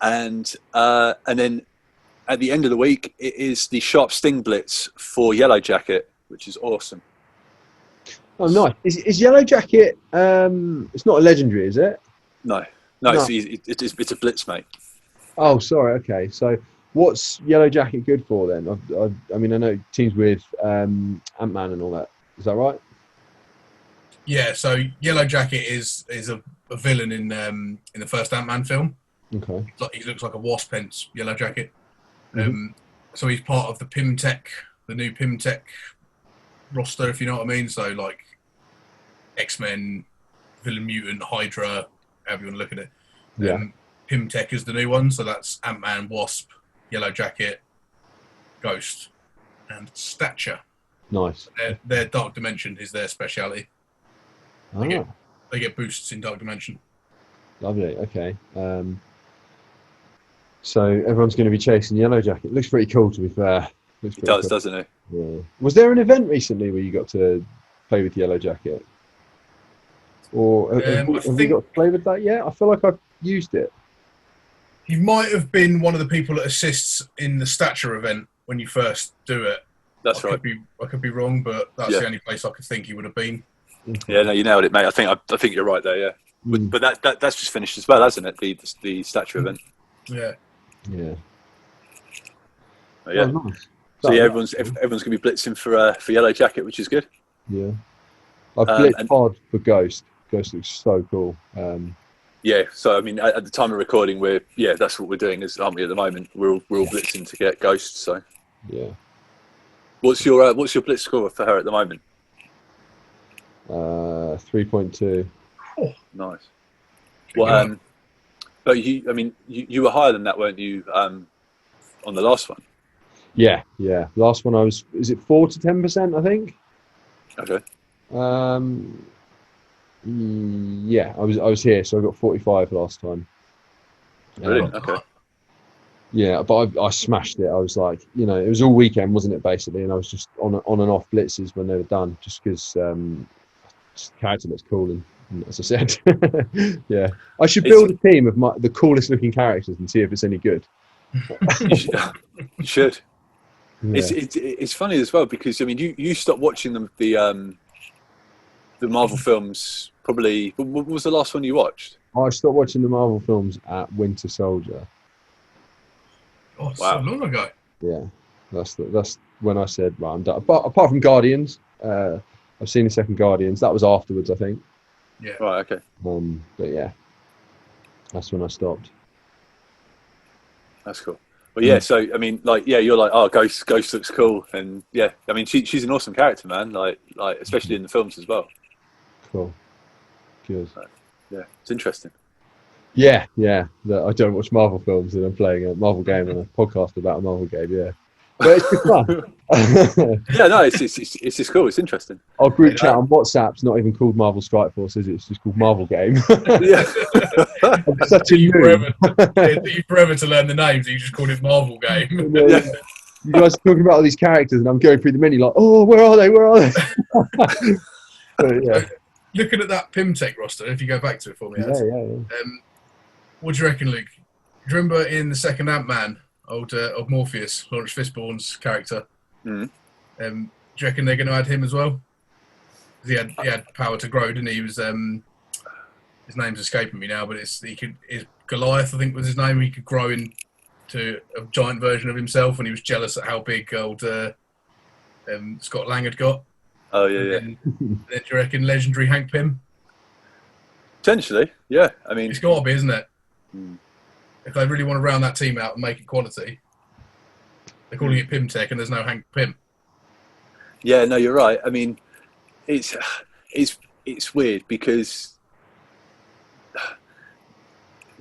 and then at the end of the week it is the Sharp Sting Blitz for Yellow Jacket, which is awesome. Oh, nice. Is Yellow Jacket? It's not a legendary, is it? No. It's a Blitz, mate. Oh, sorry. Okay, so what's Yellow Jacket good for then? I mean, I know teams with Ant-Man and all that. Is that right? Yeah, so Yellow Jacket is a villain in the first Ant-Man film. Okay. He looks like a wasp, hence Yellow Jacket. So he's part of the the new Pym-Tech roster, if you know what I mean. So like X-Men, Villain Mutant, Hydra, however you want to look at it. Yeah. Pym-Tech is the new one, so that's Ant-Man, Wasp, Yellow Jacket, Ghost, and Stature. Nice. Their Dark Dimension is their speciality. They get boosts in Dark Dimension. Lovely. Okay. So everyone's going to be chasing Yellow Jacket. Looks pretty cool, to be fair. It does, doesn't it? Yeah. Was there an event recently where you got to play with Yellow Jacket? Or have you got to play with that yet? I feel like I've used it. He might have been one of the people that assists in the Stature event when you first do it. That's right. I could be wrong, but that's the only place I could think he would have been. Yeah, no, you nailed it, mate. I think you're right there. Yeah, but that's just finished as well, hasn't it? The Stature event. Yeah. Yeah. Oh, yeah. Oh, nice. So yeah, everyone's gonna be blitzing for Yellow Jacket, which is good. Yeah. I've blitzed hard for Ghost. Ghost looks so cool. Yeah. So I mean, at the time of recording, that's what we're doing, aren't we? At the moment, we're all blitzing to get Ghost. So yeah. What's your blitz score for her at the moment? 3.2. Oh, nice. Well, but you were higher than that, weren't you? On the last one. Yeah. Last one is it 4 to 10%? I think. Okay. Yeah, I was here, so I got 45 last time. Brilliant. Okay. Yeah, but I smashed it. I was like, it was all weekend, wasn't it, basically? And I was just on and off blitzes when they were done, just because the character looks cool. And as I said, yeah, I should build a team of the coolest looking characters and see if it's any good. You should. Yeah. It's funny as well because I mean you stopped watching the Marvel films probably. What was the last one you watched? I stopped watching the Marvel films at Winter Soldier. Oh, wow. So long ago. Yeah, that's when I said, right, I'm done. Apart from Guardians, I've seen the second Guardians. That was afterwards, I think. Yeah. Right. Okay. But yeah, that's when I stopped. That's cool. Well, yeah. So I mean, like, yeah, you're like, oh, Ghost looks cool, and yeah, I mean, she's an awesome character, man. Like especially in the films as well. Cool. Good. Yeah, it's interesting. Yeah. I don't watch Marvel films, and I'm playing a Marvel game and a podcast about a Marvel game. Yeah, but it's good fun. Yeah, no, it's just cool. It's interesting. Our group chat on WhatsApp's not even called Marvel Strike Force, is it? It's just called Marvel Game. Yeah. I'm such a it took you forever to learn the names. You just called it Marvel Game. Yeah. You guys are talking about all these characters, and I'm going through the menu like, oh, where are they? But, yeah. Looking at that Pimtech roster, if you go back to it for me, Yeah. What do you reckon, Luke? Do you remember in the second Ant-Man, old Morpheus, Lawrence Fishburne's character? Mm. Do you reckon they're going to add him as well? 'Cause he had power to grow, didn't he? He was his name's escaping me now, but Goliath, I think, was his name. He could grow into a giant version of himself, and he was jealous at how big old Scott Lang had got. Oh yeah. Then do you reckon legendary Hank Pym? Potentially, yeah. I mean, It's got to be, isn't it? Mm. If they really want to round that team out and make it quality, they're calling it Pimtech, and there's no Hank Pym. Yeah, no, you're right. I mean, it's weird because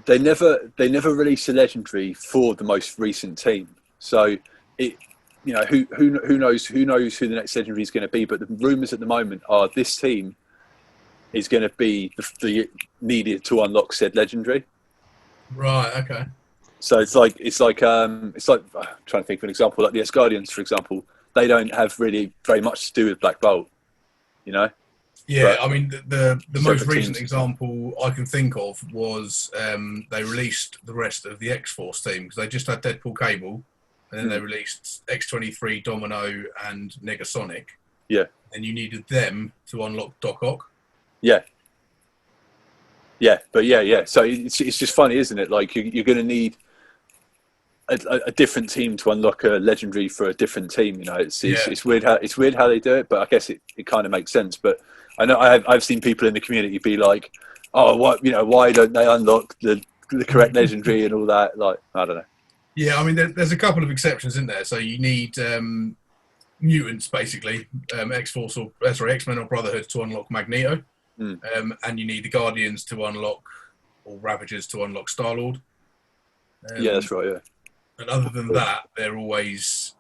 they never release a legendary for the most recent team. So who knows who the next legendary is going to be. But the rumours at the moment are this team is going to be the needed to unlock said legendary. Right. Okay. So it's like I'm trying to think of an example, like the Guardians, for example. They don't have really very much to do with Black Bolt, you know. Yeah, I mean the most recent teams. example I can think of was they released the rest of the X-Force team because they just had Deadpool Cable, and then they released X-23, Domino, and Negasonic. Yeah. And you needed them to unlock Doc Ock. Yeah. Yeah, but yeah. So it's just funny, isn't it? Like you're going to need a different team to unlock a legendary for a different team. You know, it's weird how they do it, but I guess it kind of makes sense. But I know I've seen people in the community be like, oh, what, why don't they unlock the correct legendary and all that? Like, I don't know. Yeah, I mean, there's a couple of exceptions in there. So you need mutants, basically, X-Men or Brotherhood to unlock Magneto. And you need the Guardians to unlock, or Ravagers to unlock Star-Lord. Yeah, that's right, yeah. And other than that, they're always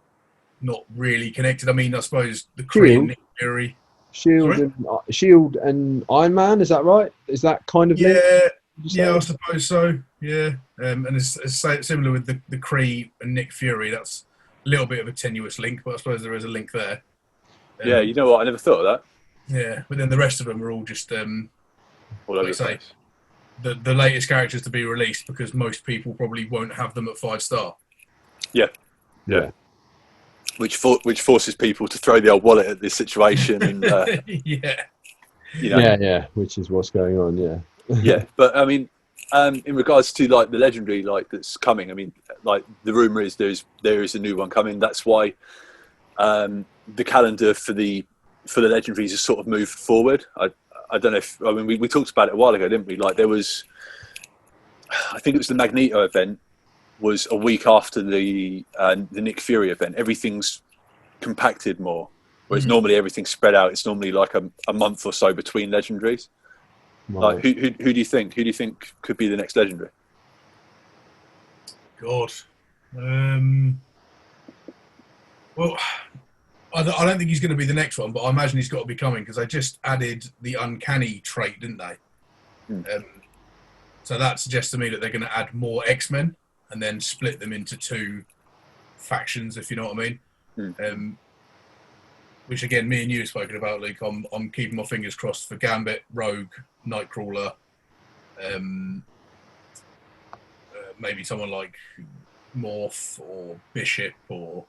not really connected. I mean, I suppose the Kree and Nick Fury. Shield and Iron Man, is that right? Is that kind of Yeah, I suppose so, yeah. And it's similar with the Kree and Nick Fury. That's a little bit of a tenuous link, but I suppose there is a link there. Yeah, you know what? I never thought of that. Yeah, but then the rest of them are all just, all over the place. The latest characters to be released because most people probably won't have them at 5-star. Yeah. Which forces people to throw the old wallet at this situation and yeah, which is what's going on. Yeah, but I mean, in regards to like the legendary that's coming, I mean, like the rumor is there is a new one coming. That's why the calendar for the legendaries has sort of moved forward. I don't know if we talked about it a while ago, didn't we? Like there was, I think it was the Magneto event was a week after the Nick Fury event. Everything's compacted more, whereas normally everything's spread out. It's normally like a month or so between legendaries. Wow. Like who do you think? Who do you think could be the next legendary? God, well, I don't think he's going to be the next one, but I imagine he's got to be coming because they just added the uncanny trait, didn't they? So that suggests to me that they're going to add more X-Men and then split them into 2 factions, if you know what I mean. Which again, me and you have spoken about, Luke. I'm keeping my fingers crossed for Gambit, Rogue, Nightcrawler, maybe someone like Morph or Bishop or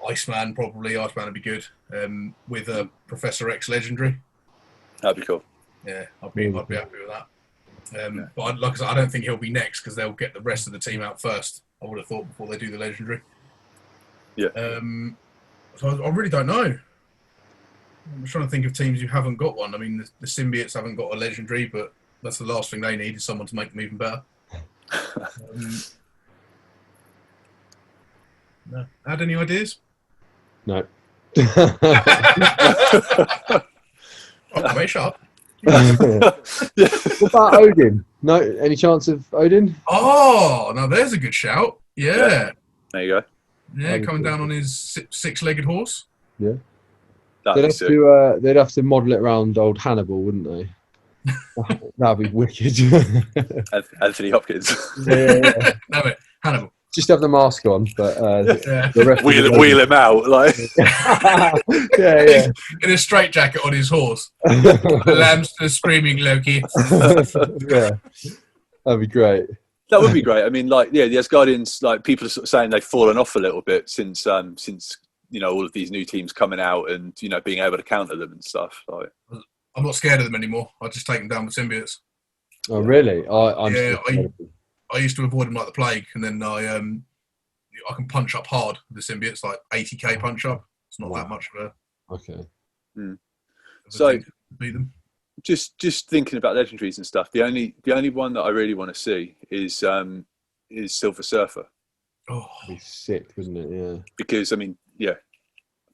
Iceman. Probably Iceman would be good. With a Professor X legendary. That'd be cool. Yeah, I'd be happy with that. But like I said, I don't think he'll be next because they'll get the rest of the team out first. I would have thought before they do the legendary. Yeah. So I really don't know. I'm trying to think of teams who haven't got one. I mean, the Symbiotes haven't got a legendary, but that's the last thing they need is someone to make them even better. No. Had any ideas? No. Oh, mate, shut up. What about Odin? No, any chance of Odin? Oh, now there's a good shout. Yeah. There you go. Yeah, coming down on his six-legged horse. Yeah. They'd That'd have to model it around old Hannibal, wouldn't they? That'd be wicked. Anthony Hopkins. Yeah. No, mate, Hannibal. Just have the mask on, but the rest wheel him out like. yeah. In a straitjacket on his horse. The lambs to screaming Loki. Yeah, that'd be great. That would be great. I mean, like, yeah, the Asgardians, like, people are sort of saying they've fallen off a little bit since all of these new teams coming out and being able to counter them and stuff. Like, I'm not scared of them anymore. I just take them down with symbiotes. Oh, really? I used to avoid them like the plague, and then I can punch up hard with the symbiotes, like 80k punch up. It's not that much of a okay. So to beat them. Just thinking about legendaries and stuff. The only one that I really want to see is Silver Surfer. Oh, That'd be sick, wouldn't it? Yeah. Because I mean, yeah,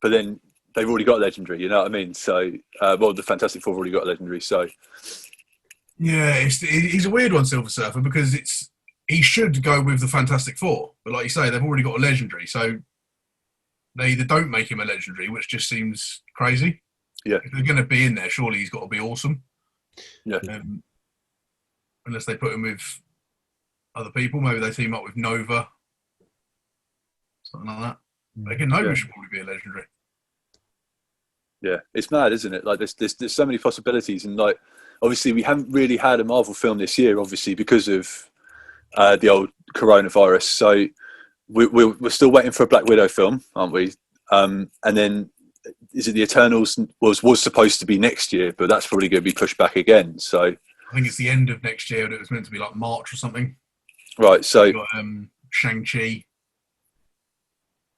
but then they've already got a legendary. You know what I mean? So, the Fantastic Four have already got a legendary. So, yeah, he's a weird one, Silver Surfer, because he should go with the Fantastic Four, but like you say, they've already got a legendary, so they either don't make him a legendary, which just seems crazy. Yeah, if they're going to be in there, surely he's got to be awesome. Yeah, unless they put him with other people, maybe they team up with Nova, something like that. But again, Nova should probably be a legendary. Yeah, it's mad, isn't it? Like there's so many possibilities, and like obviously we haven't really had a Marvel film this year, obviously because of the old coronavirus. So we're still waiting for a Black Widow film, aren't we? And then is it the Eternals was supposed to be next year, but that's probably going to be pushed back again. So I think it's the end of next year, but it was meant to be like March or something. Right. So we got Shang-Chi.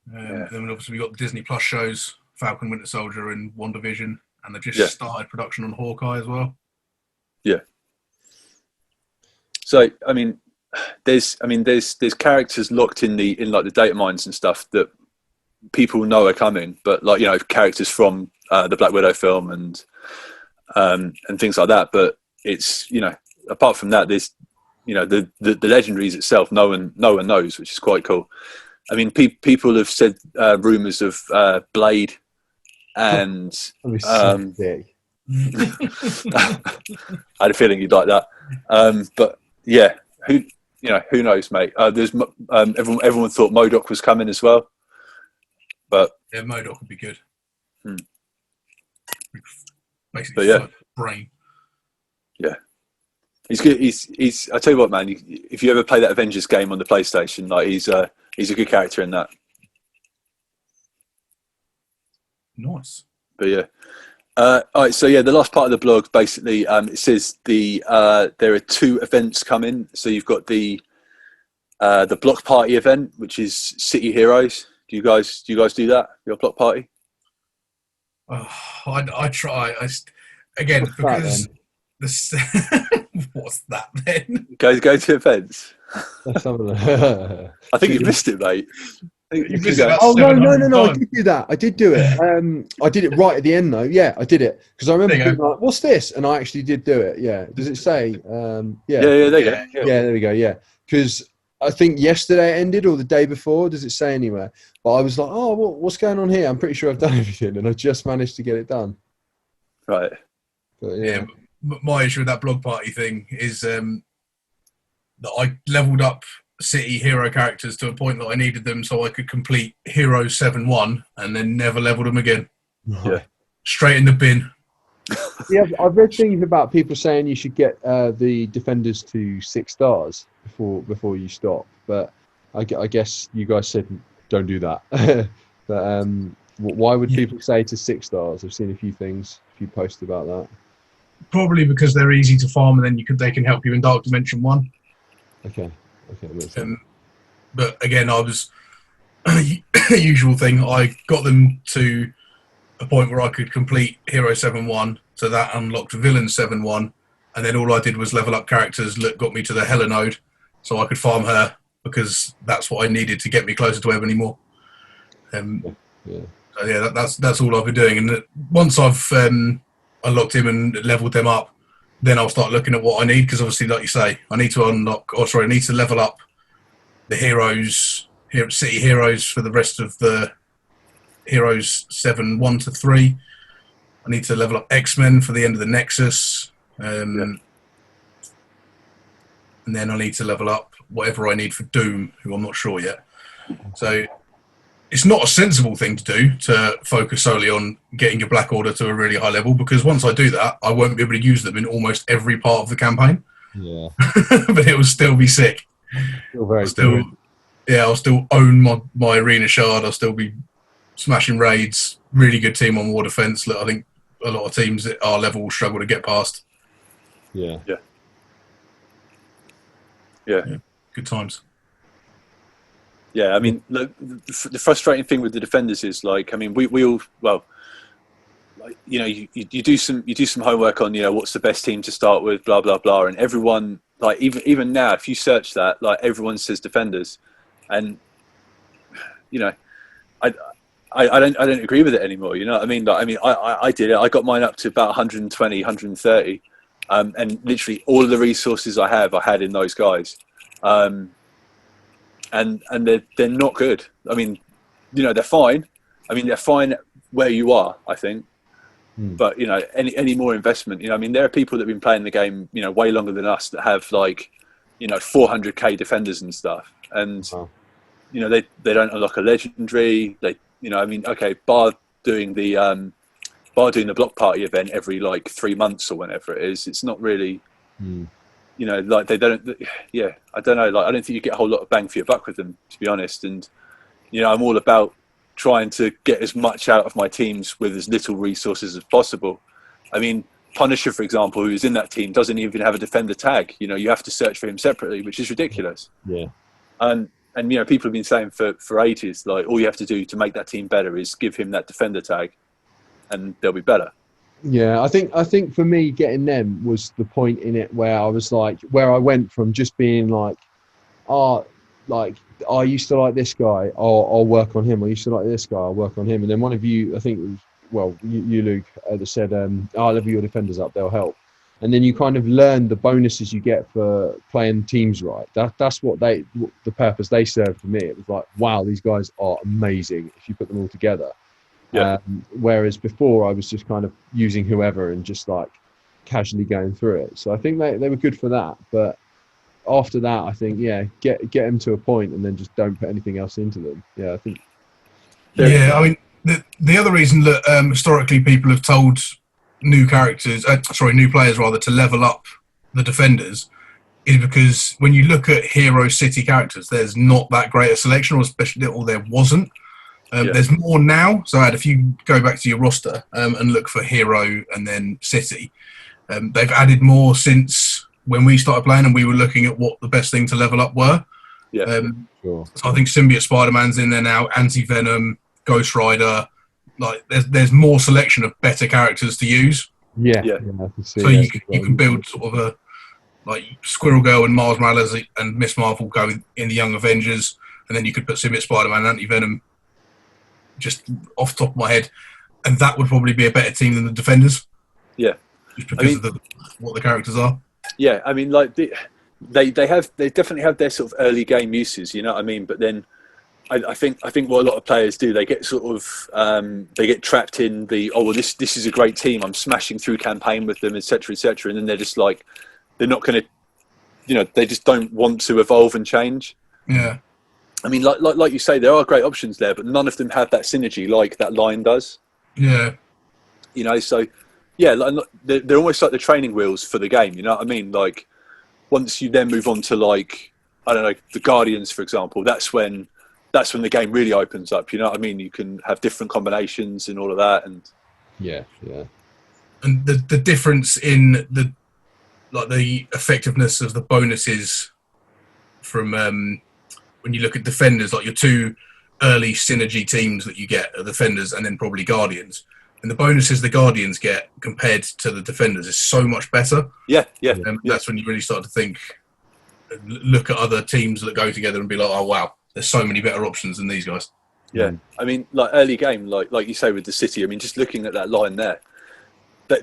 Then obviously we got the Disney Plus shows, Falcon, Winter Soldier, and WandaVision, and they've just started production on Hawkeye as well. Yeah. So I mean, there's characters locked in like the data mines and stuff that people know are coming, but like characters from the Black Widow film and things like that. But it's apart from that, there's the legendaries itself. No one knows, which is quite cool. I mean, people have said rumors of Blade and I had a feeling you'd like that. But yeah, who knows, mate? There's everyone thought MODOK was coming as well, but yeah, MODOK would be good. Basically, but brain. Yeah, he's good. He's. I tell you what, man. If you ever play that Avengers game on the PlayStation, like he's a good character in that. Nice. But yeah. All right, so yeah, the last part of the blog basically it says there are 2 events coming. So you've got the block party event, which is City Heroes. Do you guys do that? Your block party? I try. Again, because what's that then? Go to events. I I think you missed it, mate. You missed it. Oh no! I did do that. I did do it. I did it right at the end though. Yeah, I did it because I remember being like, "What's this?" And I actually did do it. Yeah. Does it say? Yeah. There you go. Yeah, there we go. Yeah, because I think yesterday it ended or the day before. Does it say anywhere? But I was like, "Oh, what's going on here?" I'm pretty sure I've done everything, and I just managed to get it done. Right. But, yeah. My issue with that blog party thing is that I leveled up City hero characters to a point that I needed them so I could complete Hero 7-1 and then never leveled them again. Yeah. Straight in the bin. Yeah, I've read things about people saying you should get the defenders to 6 stars before you stop, but I guess you guys said don't do that. But why would people say to 6 stars? I've seen a few posts about that. Probably because they're easy to farm, and then they can help you in Dark Dimension 1. Okay. But again, I was usual thing. I got them to a point where I could complete Hero 7-1, so that unlocked Villain 7-1, and then all I did was level up characters that got me to the Hela node, so I could farm her, because that's what I needed to get me closer to Ebony more. So yeah, that's all I've been doing. And once I've unlocked him and leveled them up, then I'll start looking at what I need, because obviously, like you say, I need to I need to level up the city heroes for the rest of the Heroes 7-1 to 3. I need to level up X-Men for the end of the Nexus. And then I need to level up whatever I need for Doom, who I'm not sure yet. So it's not a sensible thing to do, to focus solely on getting your Black Order to a really high level, because once I do that, I won't be able to use them in almost every part of the campaign. Yeah. But it will still be sick. I'll still own my arena shard. I'll still be smashing raids. Really good team on war defense. I think a lot of teams at our level will struggle to get past. Yeah. Good times. Yeah, I mean, look, the frustrating thing with the defenders is, like, I mean, we all, well, like, you know, you do some homework on, you know, what's the best team to start with, blah blah blah, and everyone, like, even now, if you search that, like, everyone says defenders, and you know, I don't agree with it anymore. You know what I mean? Like, I did it. I got mine up to about 120, 130, and literally all of the resources I had in those guys. And they're not good. I mean, you know, they're fine. I mean, they're fine where you are, I think. But, you know, any more investment, you know, I mean, there are people that have been playing the game, you know, way longer than us, that have, like, you know, 400k defenders and stuff. And, you know, they don't unlock a legendary. They, you know, I mean, okay, bar doing the block party event every, like, 3 months or whenever it is, it's not really... You know, like, they don't, yeah, I don't know, like, I don't think you get a whole lot of bang for your buck with them, to be honest. And, you know, I'm all about trying to get as much out of my teams with as little resources as possible. I mean, Punisher, for example, who's in that team, doesn't even have a defender tag. You know, you have to search for him separately, which is ridiculous. Yeah. And you know, people have been saying for ages, like, all you have to do to make that team better is give him that defender tag, and they'll be better. Yeah, I think for me, getting them was the point in it where I was like, where I went from just being like, like, I used to like this guy, I'll work on him. I used to like this guy, I'll work on him. And then one of you, I think it was, well, you Luke, said, I'll level your defenders up, they'll help. And then you kind of learn the bonuses you get for playing teams right. That's what the purpose they served for me. It was like, wow, these guys are amazing if you put them all together. Yeah. Whereas before I was just kind of using whoever and just like casually going through it. So I think they were good for that. But after that, I think, yeah, get them to a point and then just don't put anything else into them. Yeah, I think. Yeah, I mean, the other reason that historically people have told new players to level up the defenders is because when you look at Hero City characters, there's not that great a selection, or there wasn't. There's more now. So if you go back to your roster and look for Hero and then City, they've added more since when we started playing and we were looking at what the best thing to level up were. Yeah. Sure. So I think Symbiote Spider-Man's in there now, Anti-Venom, Ghost Rider. Like there's more selection of better characters to use. Yeah. I can see, so you can build sort of a, like, Squirrel Girl and Mars Morales and Miss Marvel go in the Young Avengers, and then you could put Symbiote Spider-Man and Anti-Venom, just off the top of my head, and that would probably be a better team than the defenders. Yeah, just because of what the characters are. Yeah, I mean, like they definitely have their sort of early game uses, you know what I mean? But then I think what a lot of players do, they get sort of they get trapped in the, oh well, this is a great team, I'm smashing through campaign with them, etc., and then they're just like, they're not going to, you know, they just don't want to evolve and change. Yeah. I mean, like you say, there are great options there, but none of them have that synergy like that line does. Yeah. You know, so yeah, like, they're almost like the training wheels for the game. You know what I mean? Like, once you then move on to, like, I don't know, the Guardians, for example, that's when the game really opens up. You know what I mean? You can have different combinations and all of that, and yeah. And the difference in the effectiveness of the bonuses from when you look at defenders, like your two early synergy teams that you get are defenders and then probably Guardians. And the bonuses the Guardians get compared to the Defenders is so much better. Yeah. And that's when you really start to look at other teams that go together and be like, oh, wow, there's so many better options than these guys. Yeah. I mean, like early game, like you say with the City, I mean, just looking at that line there,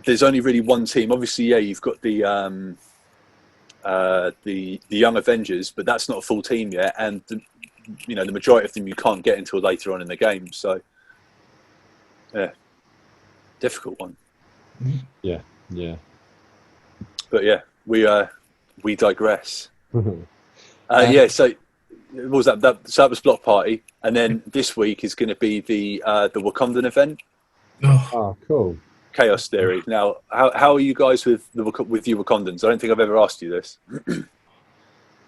there's only really one team. Obviously, yeah, you've got the Young Avengers, but that's not a full team yet. And, the majority of them you can't get until later on in the game. So, yeah, difficult one. Yeah. But yeah, we digress. Yeah, so what was that? So that was Block Party, and then this week is going to be the Wakandan event. Oh, cool. Chaos Theory. Now, how are you guys with you Wakandans? I don't think I've ever asked you this.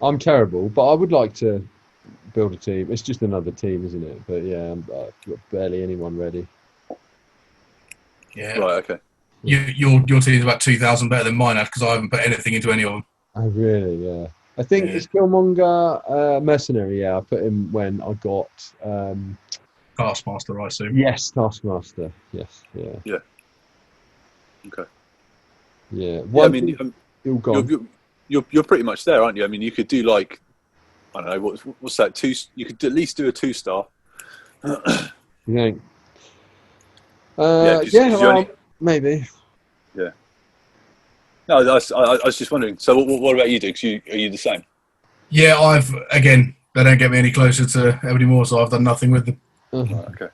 I'm terrible, but I would like to build a team. It's just another team, isn't it? But yeah, I've got barely anyone ready. Yeah. Right. Okay. Your team's about 2,000 better than mine because I haven't put anything into any of them. Oh, really? Yeah. I think it's Killmonger Mercenary. Yeah, I put him when I got Taskmaster, I assume. Yes, Taskmaster. Yes. Yeah. Yeah. Okay. Yeah. I mean, you're pretty much there, aren't you? I mean, you could do like, I don't know, what's that? You could at least do a 2-star. You think? Maybe. Yeah. No, I was just wondering. So, what about you, Digz? Are you the same? Yeah, they don't get me any closer to Ebony Moore, so I've done nothing with them. Okay.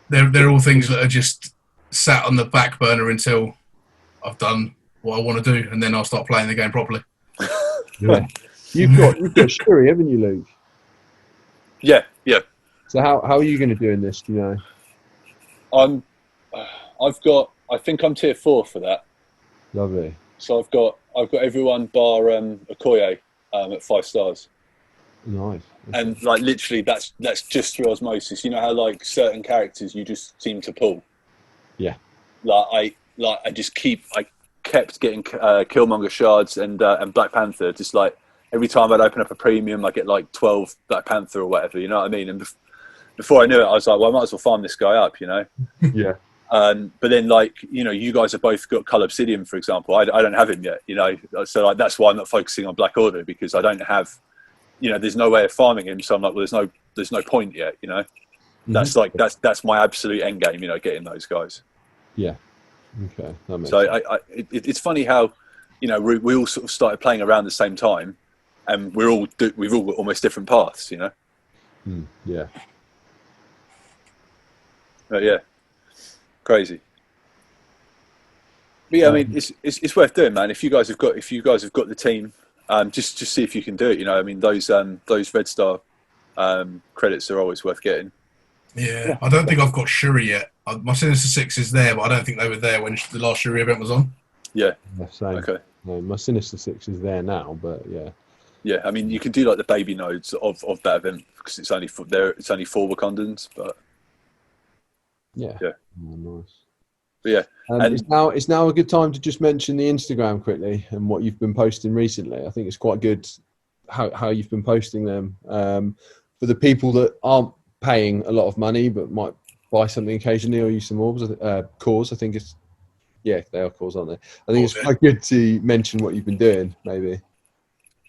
They're all things that are just sat on the back burner until I've done what I want to do, and then I'll start playing the game properly. Yeah. You've got Shuri, haven't you, Luke? Yeah. So how are you going to do in this? Do you know? I think I'm tier 4 for that. Lovely. So I've got everyone bar Okoye at 5 stars. Nice. And like literally, that's just through osmosis. You know how like certain characters you just seem to pull. Yeah. I kept getting Killmonger shards and Black Panther. Just like every time I'd open up a premium, I get like 12 Black Panther or whatever. You know what I mean? And before I knew it, I was like, well, I might as well farm this guy up. You know. Yeah. But then, like, you guys have both got Cull Obsidian, for example. I don't have him yet, So like, that's why I'm not focusing on Black Order, because I don't have, there's no way of farming him. So I'm like, well, there's no point yet, Mm-hmm. That's like that's my absolute end game, getting those guys. Yeah. Okay. That makes sense. It's funny how, we all sort of started playing around the same time, and we've all got almost different paths, Yeah. But yeah. Crazy. But yeah, I mean, it's worth doing, man. If you guys have got the team, just see if you can do it. I mean, those Red Star credits are always worth getting. Yeah, I don't think I've got Shuri yet. My Sinister Six is there, but I don't think they were there when the last Shuri event was on. Yeah. Same. Okay. No, my Sinister Six is there now, but yeah. Yeah, I mean, you can do like the baby nodes of that event because it's only 4 Wakandans, but. Yeah. Yeah. Oh, nice. But yeah. And it's now a good time to just mention the Instagram quickly and what you've been posting recently. I think it's quite good how you've been posting them. For the people that aren't paying a lot of money but might buy something occasionally or use some cores, I think it's they are cores, aren't they? I think it's quite good to mention what you've been doing, maybe.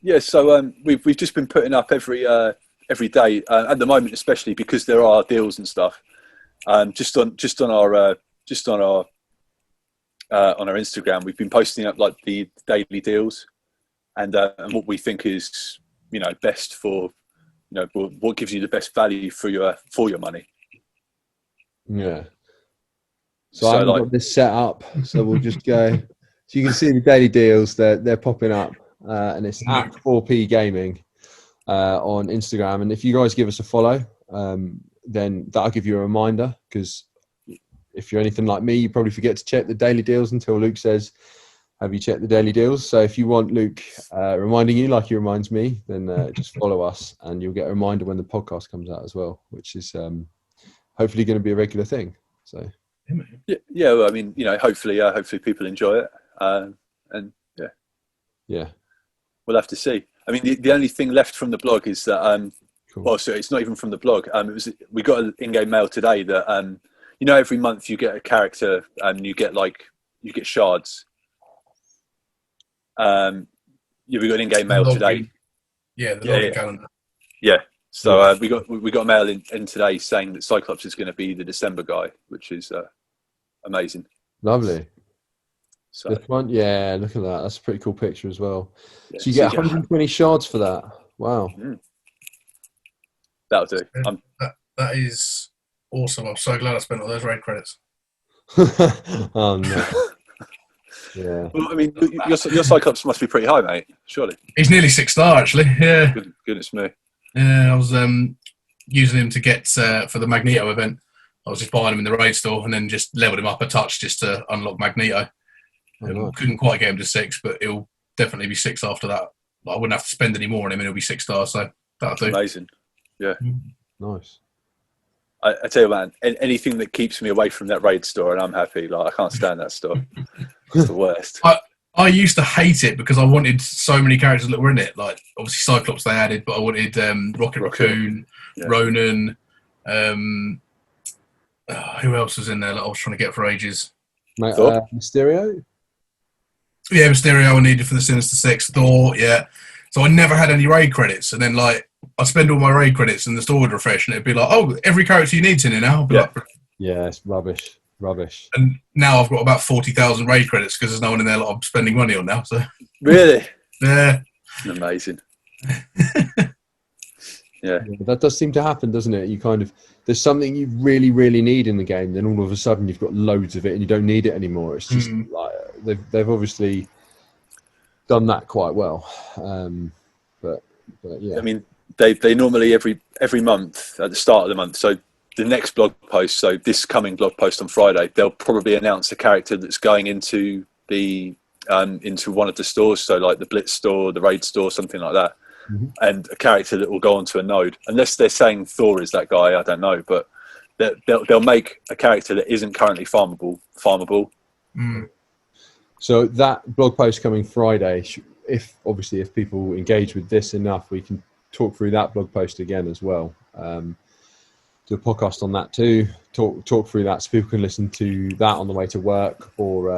Yeah, so we've just been putting up every day at the moment, especially because there are deals and stuff. Just on our Instagram, we've been posting up like the daily deals and what we think is best for what gives you the best value for your money. Yeah. So I've got this set up, so we'll just go. So you can see the daily deals; they're popping up, and it's at 4P Gaming on Instagram. And if you guys give us a follow, then that'll give you a reminder, because if you're anything like me, you probably forget to check the daily deals until Luke says, have you checked the daily deals? So if you want Luke reminding you like he reminds me, then just follow us and you'll get a reminder when the podcast comes out as well, which is hopefully going to be a regular thing. So yeah, well, I mean, hopefully people enjoy it, and yeah, we'll have to see. I mean, the only thing left from the blog is that cool. Well, so it's not even from the blog. We got an in-game mail today that every month you get a character and you get shards. We got an in-game mail today. Yeah, the login calendar. Yeah. So we got a mail in today saying that Cyclops is going to be the December guy, which is amazing. Lovely. So this one, yeah, look at that. That's a pretty cool picture as well. Yeah, so you get 120 shards for that. Wow. That'll do. That is awesome. I'm so glad I spent all those raid credits. Oh no. Yeah. Well, I mean, your Cyclops must be pretty high, mate. Surely. He's nearly 6-star, actually. Yeah. Goodness me. Yeah, I was using him to get for the Magneto event. I was just buying him in the raid store and then just leveled him up a touch just to unlock Magneto. Nice. Couldn't quite get him to 6, but he'll definitely be 6 after that. I wouldn't have to spend any more on him and he'll be 6-star, so that'll do. Amazing. Yeah. Nice. I tell you, man, anything that keeps me away from that raid store and I'm happy. Like, I can't stand that store. It's the worst. I used to hate it because I wanted so many characters that were in it. Like, obviously Cyclops they added, but I wanted Rocket Raccoon, Ronan. Who else was in there that I was trying to get for ages? Mysterio? Yeah, Mysterio I needed for the Sinister Six. Thor, yeah. So I never had any raid credits. And then, like, I'd spend all my raid credits and the store would refresh and it'd be like, oh, every character you need's in it now. Yeah, it's rubbish. And now I've got about 40,000 raid credits because there's no one in there that I'm spending money on now. So Really? Yeah. Amazing. Yeah, that does seem to happen, doesn't it? You kind of, there's something you really, really need in the game, then all of a sudden you've got loads of it and you don't need it anymore. It's just like they've obviously done that quite well. But yeah, I mean, they normally every month at the start of the month. So the next blog post, so this coming blog post on Friday, they'll probably announce a character that's going into the into one of the stores. So like the Blitz store, the Raid store, something like that. And a character that will go onto a node, unless they're saying Thor is that guy. I don't know, but they'll make a character that isn't currently farmable. So that blog post coming Friday, if people engage with this enough, we can talk through that blog post again as well. Do a podcast on that too. Talk through that so people can listen to that on the way to work or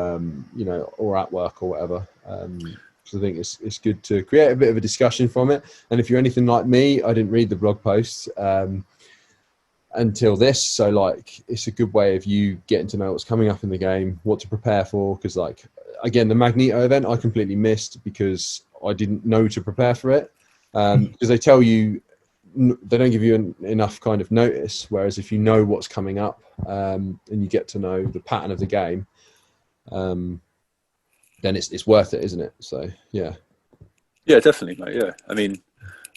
or at work or whatever. I think it's good to create a bit of a discussion from it. And if you're anything like me, I didn't read the blog posts until this. So like, it's a good way of you getting to know what's coming up in the game, what to prepare for. Because like, again, the Magneto event I completely missed because I didn't know to prepare for it. Because they tell you, they don't give you enough kind of notice. Whereas if you know what's coming up and you get to know the pattern of the game, then it's worth it, isn't it? So yeah, definitely, mate. Yeah, I mean,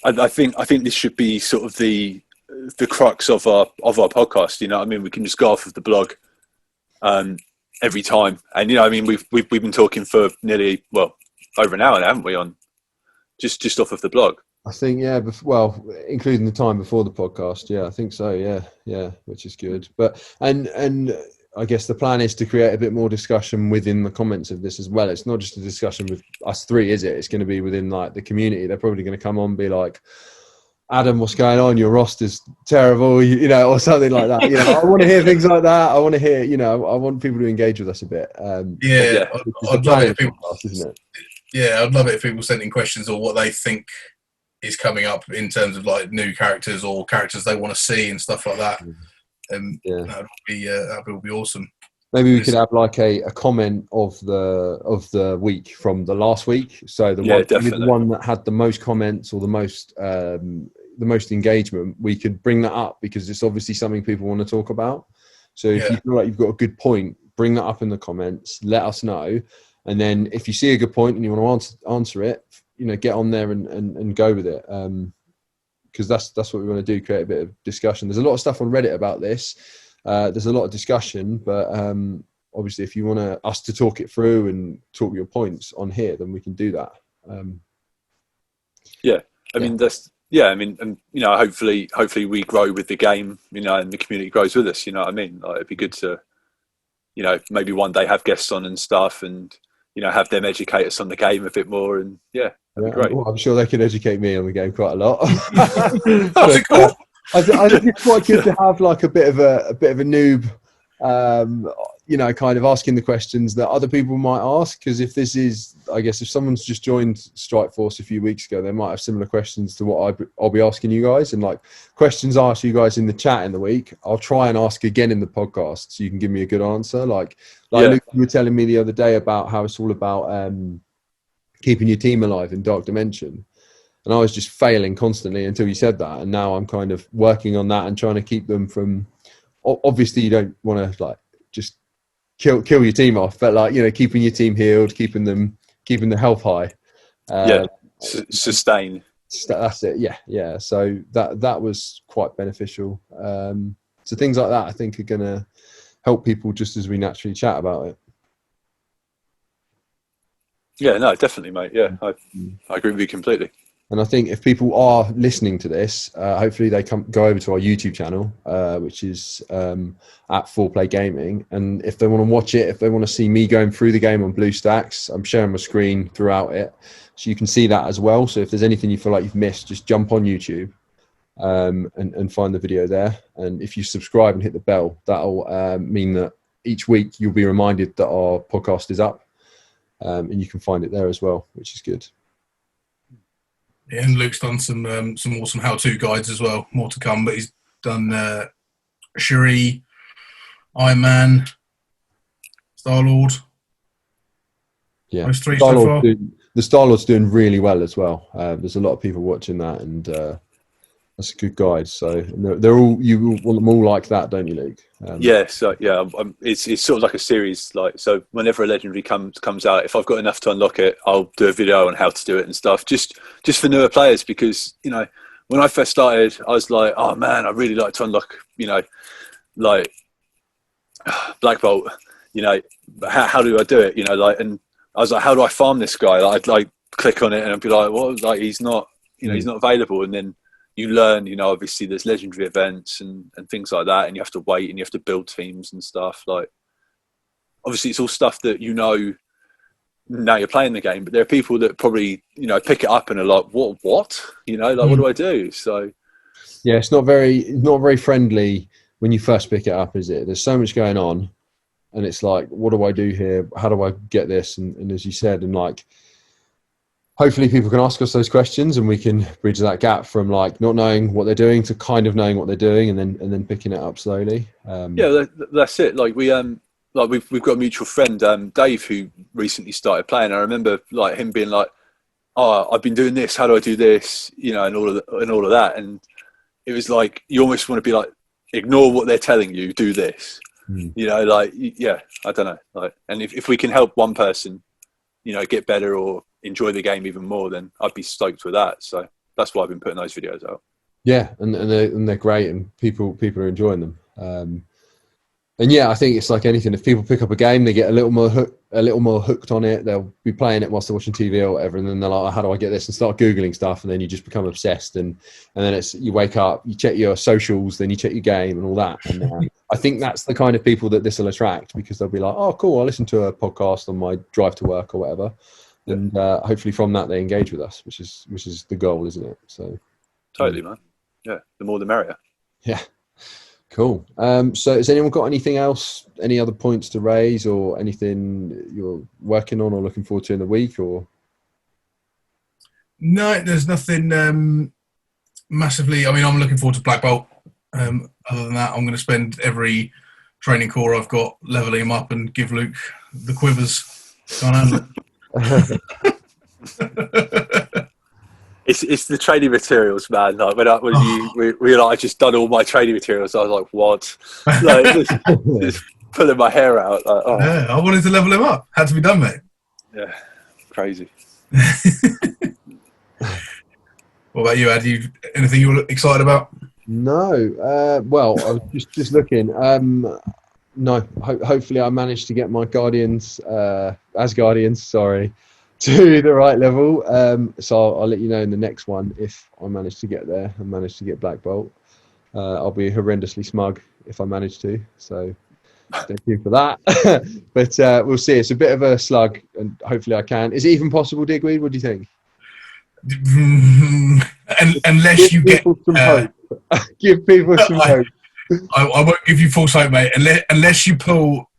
I think this should be sort of the crux of our podcast. You know, I mean, we can just go off of the blog every time, and I mean, we've been talking for nearly over an hour now, haven't we? On just off of the blog. I think including the time before the podcast. Yeah, I think so. Yeah, which is good. But and I guess the plan is to create a bit more discussion within the comments of this as well. It's not just a discussion with us three, is it? It's going to be within like the community. They're probably going to come on and be like, Adam, what's going on? Your roster's terrible, or something like that. I want to hear things like that. I want to hear, I want people to engage with us a bit. I'd love it if people, isn't it? Yeah, I'd love it if people sent in questions or what they think is coming up in terms of like new characters or characters they want to see and stuff like that. That would be awesome. Maybe we could have like a comment of the week from the last week. So the one that had the most comments or the most engagement, we could bring that up because it's obviously something people want to talk about. So if you feel like you've got a good point, bring that up in the comments. Let us know, and then if you see a good point and you want to answer it, get on there and go with it. Because that's what we want to do, create a bit of discussion. There's a lot of stuff on Reddit about this. There's a lot of discussion, but obviously if you want us to talk it through and talk your points on here, then we can do that. Hopefully we grow with the game, and the community grows with us, you know what I mean? Like, it'd be good to, maybe one day have guests on and stuff and, have them educate us on the game a bit more, and that'd be great. Well, I'm sure they can educate me on the game quite a lot. Cool. I think it's quite good to have like a bit of a noob you know, kind of asking the questions that other people might ask. Because if this is, I guess, if someone's just joined Strikeforce a few weeks ago, they might have similar questions to what I'll be asking you guys. And like questions I asked you guys in the chat in the week, I'll try and ask again in the podcast so you can give me a good answer. Like Luke, you were telling me the other day about how it's all about keeping your team alive in Dark Dimension. And I was just failing constantly until you said that. And now I'm kind of working on that and trying to keep them from, obviously you don't want to like just kill your team off, but like, you know, keeping your team healed, keeping the health high. Sustain. That's it. Yeah. So that was quite beneficial. So things like that I think are going to help people just as we naturally chat about it. Yeah, no, definitely, mate. Yeah, I agree with you completely. And I think if people are listening to this, hopefully they go over to our YouTube channel, which is at 4Play Gaming. And if they want to watch it, if they want to see me going through the game on BlueStacks, I'm sharing my screen throughout it, so you can see that as well. So if there's anything you feel like you've missed, just jump on YouTube and find the video there. And if you subscribe and hit the bell, that'll mean that each week you'll be reminded that our podcast is up, and you can find it there as well, which is good. Yeah, and Luke's done some awesome how-to guides as well. More to come, but he's done Shuri, Iron Man, Star-Lord. Yeah, those three so far. The Star-Lord's doing really well as well. There's a lot of people watching that, and that's a good guide. So they're all, you want them all like that, don't you, Luke? It's sort of like a series. Like, so whenever a legendary comes out, if I've got enough to unlock it, I'll do a video on how to do it and stuff. Just for newer players, because you know, when I first started, I was like, oh man, I really like to unlock, you know, like Black Bolt. You know, how do I do it? You know, like, and I was like, how do I farm this guy? Like, I'd like click on it and I'd be like, well, like he's not, you know, he's not available, and then you learn, you know, obviously there's legendary events and things like that, and you have to wait and you have to build teams and stuff. Like, obviously it's all stuff that you know now you're playing the game, but there are people that probably, you know, pick it up and are like, what? You know, like, what do I do? So yeah, it's not very friendly when you first pick it up, is it? There's so much going on, and it's like, what do I do here? How do I get this? And as you said, and like, hopefully people can ask us those questions and we can bridge that gap from like not knowing what they're doing to kind of knowing what they're doing, and then picking it up slowly. That's it. Like we've got a mutual friend, Dave, who recently started playing. I remember like him being like, oh, I've been doing this, how do I do this? You know, and all of that. And it was like, you almost want to be like, ignore what they're telling you, do this. You know, like, yeah, I don't know. Like, and if we can help one person, you know, get better or enjoy the game even more, then I'd be stoked with that. So that's why I've been putting those videos out. Yeah, and they're great, and people are enjoying them. And yeah, I think it's like anything. If people pick up a game, they get a little more hooked on it. They'll be playing it whilst they're watching TV or whatever, and then they're like, "How do I get this?" and start googling stuff, and then you just become obsessed. And then it's, you wake up, you check your socials, then you check your game and all that. And I think that's the kind of people that this will attract, because they'll be like, "Oh, cool! I'll listen to a podcast on my drive to work or whatever." And hopefully from that they engage with us, which is the goal, isn't it? So totally, man. Yeah, the more the merrier. Yeah. Cool. So has anyone got anything else, any other points to raise, or anything you're working on or looking forward to in the week? Or no, there's nothing massively. I mean, I'm looking forward to Black Bolt. Other than that, I'm going to spend every training core I've got leveling him up and give Luke the quivers. Can't handle it. It's the training materials, man. Like when we were like, I just done all my training materials, I was like, what? Like, just pulling my hair out. Like, oh. Yeah, I wanted to level him up. Had to be done, mate. Yeah, crazy. What about you, Ad? Anything you're excited about? No. Well, I was just looking. No. Hopefully, I managed to get my Guardians, to the right level. So I'll let you know in the next one if I manage to get there and manage to get Black Bolt. I'll be horrendously smug if I manage to. So stay tuned for that. But we'll see. It's a bit of a slug, and hopefully I can. Is it even possible, Digweed? What do you think? Unless you get some hope. Give people some hope. I won't give you false hope, mate. Unless you pull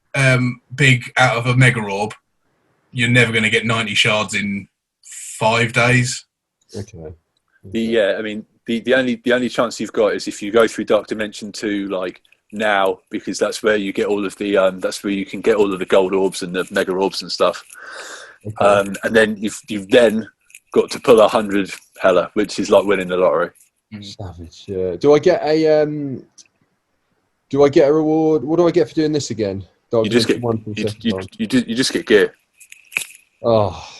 Big out of a Mega Orb, you're never going to get 90 shards in 5 days. Okay. I mean, the only chance you've got is if you go through Dark Dimension 2 like now, because that's where you get all of the that's where you can get all of the gold orbs and the mega orbs and stuff. Okay. And then you've then got to pull 100 Hela, which is like winning the lottery. Savage. Yeah. Do I get a reward? What do I get for doing this again? You just get you just get gear. Oh.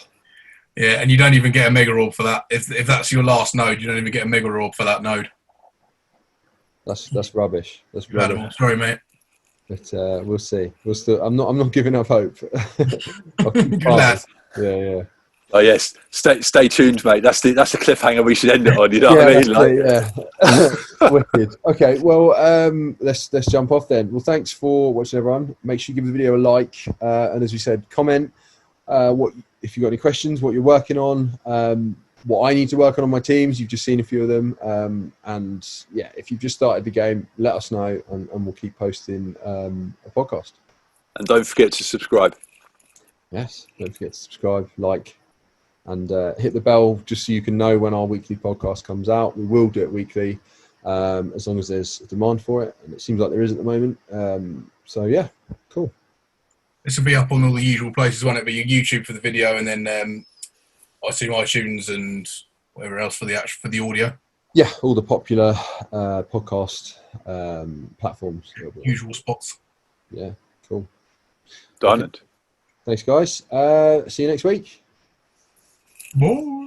Yeah, and you don't even get a Mega Orb for that. If that's your last node, you don't even get a Mega Orb for that node. That's rubbish. That's rubbish. Animal. Sorry, mate. But we'll see. I'm not giving up hope. Good lad. Yeah. Oh yes, stay tuned, mate. That's the cliffhanger we should end it on. You know what I mean? Yeah. Wicked. Okay, well, let's jump off then. Well, thanks for watching, everyone. Make sure you give the video a like, and as we said, comment if you've got any questions, what you're working on, what I need to work on my teams. You've just seen a few of them, and yeah, if you've just started the game, let us know, and we'll keep posting a podcast. And don't forget to subscribe. Yes, don't forget to subscribe, like, and hit the bell just so you can know when our weekly podcast comes out. We will do it weekly, as long as there's a demand for it, and it seems like there is at the moment. So yeah, cool. This will be up on all the usual places, won't it? Be your YouTube for the video, and then I assume iTunes and whatever else for the audio. Yeah, all the popular podcast platforms. Usual spots. Yeah, cool. Done. Okay. Thanks, guys. See you next week. Bye.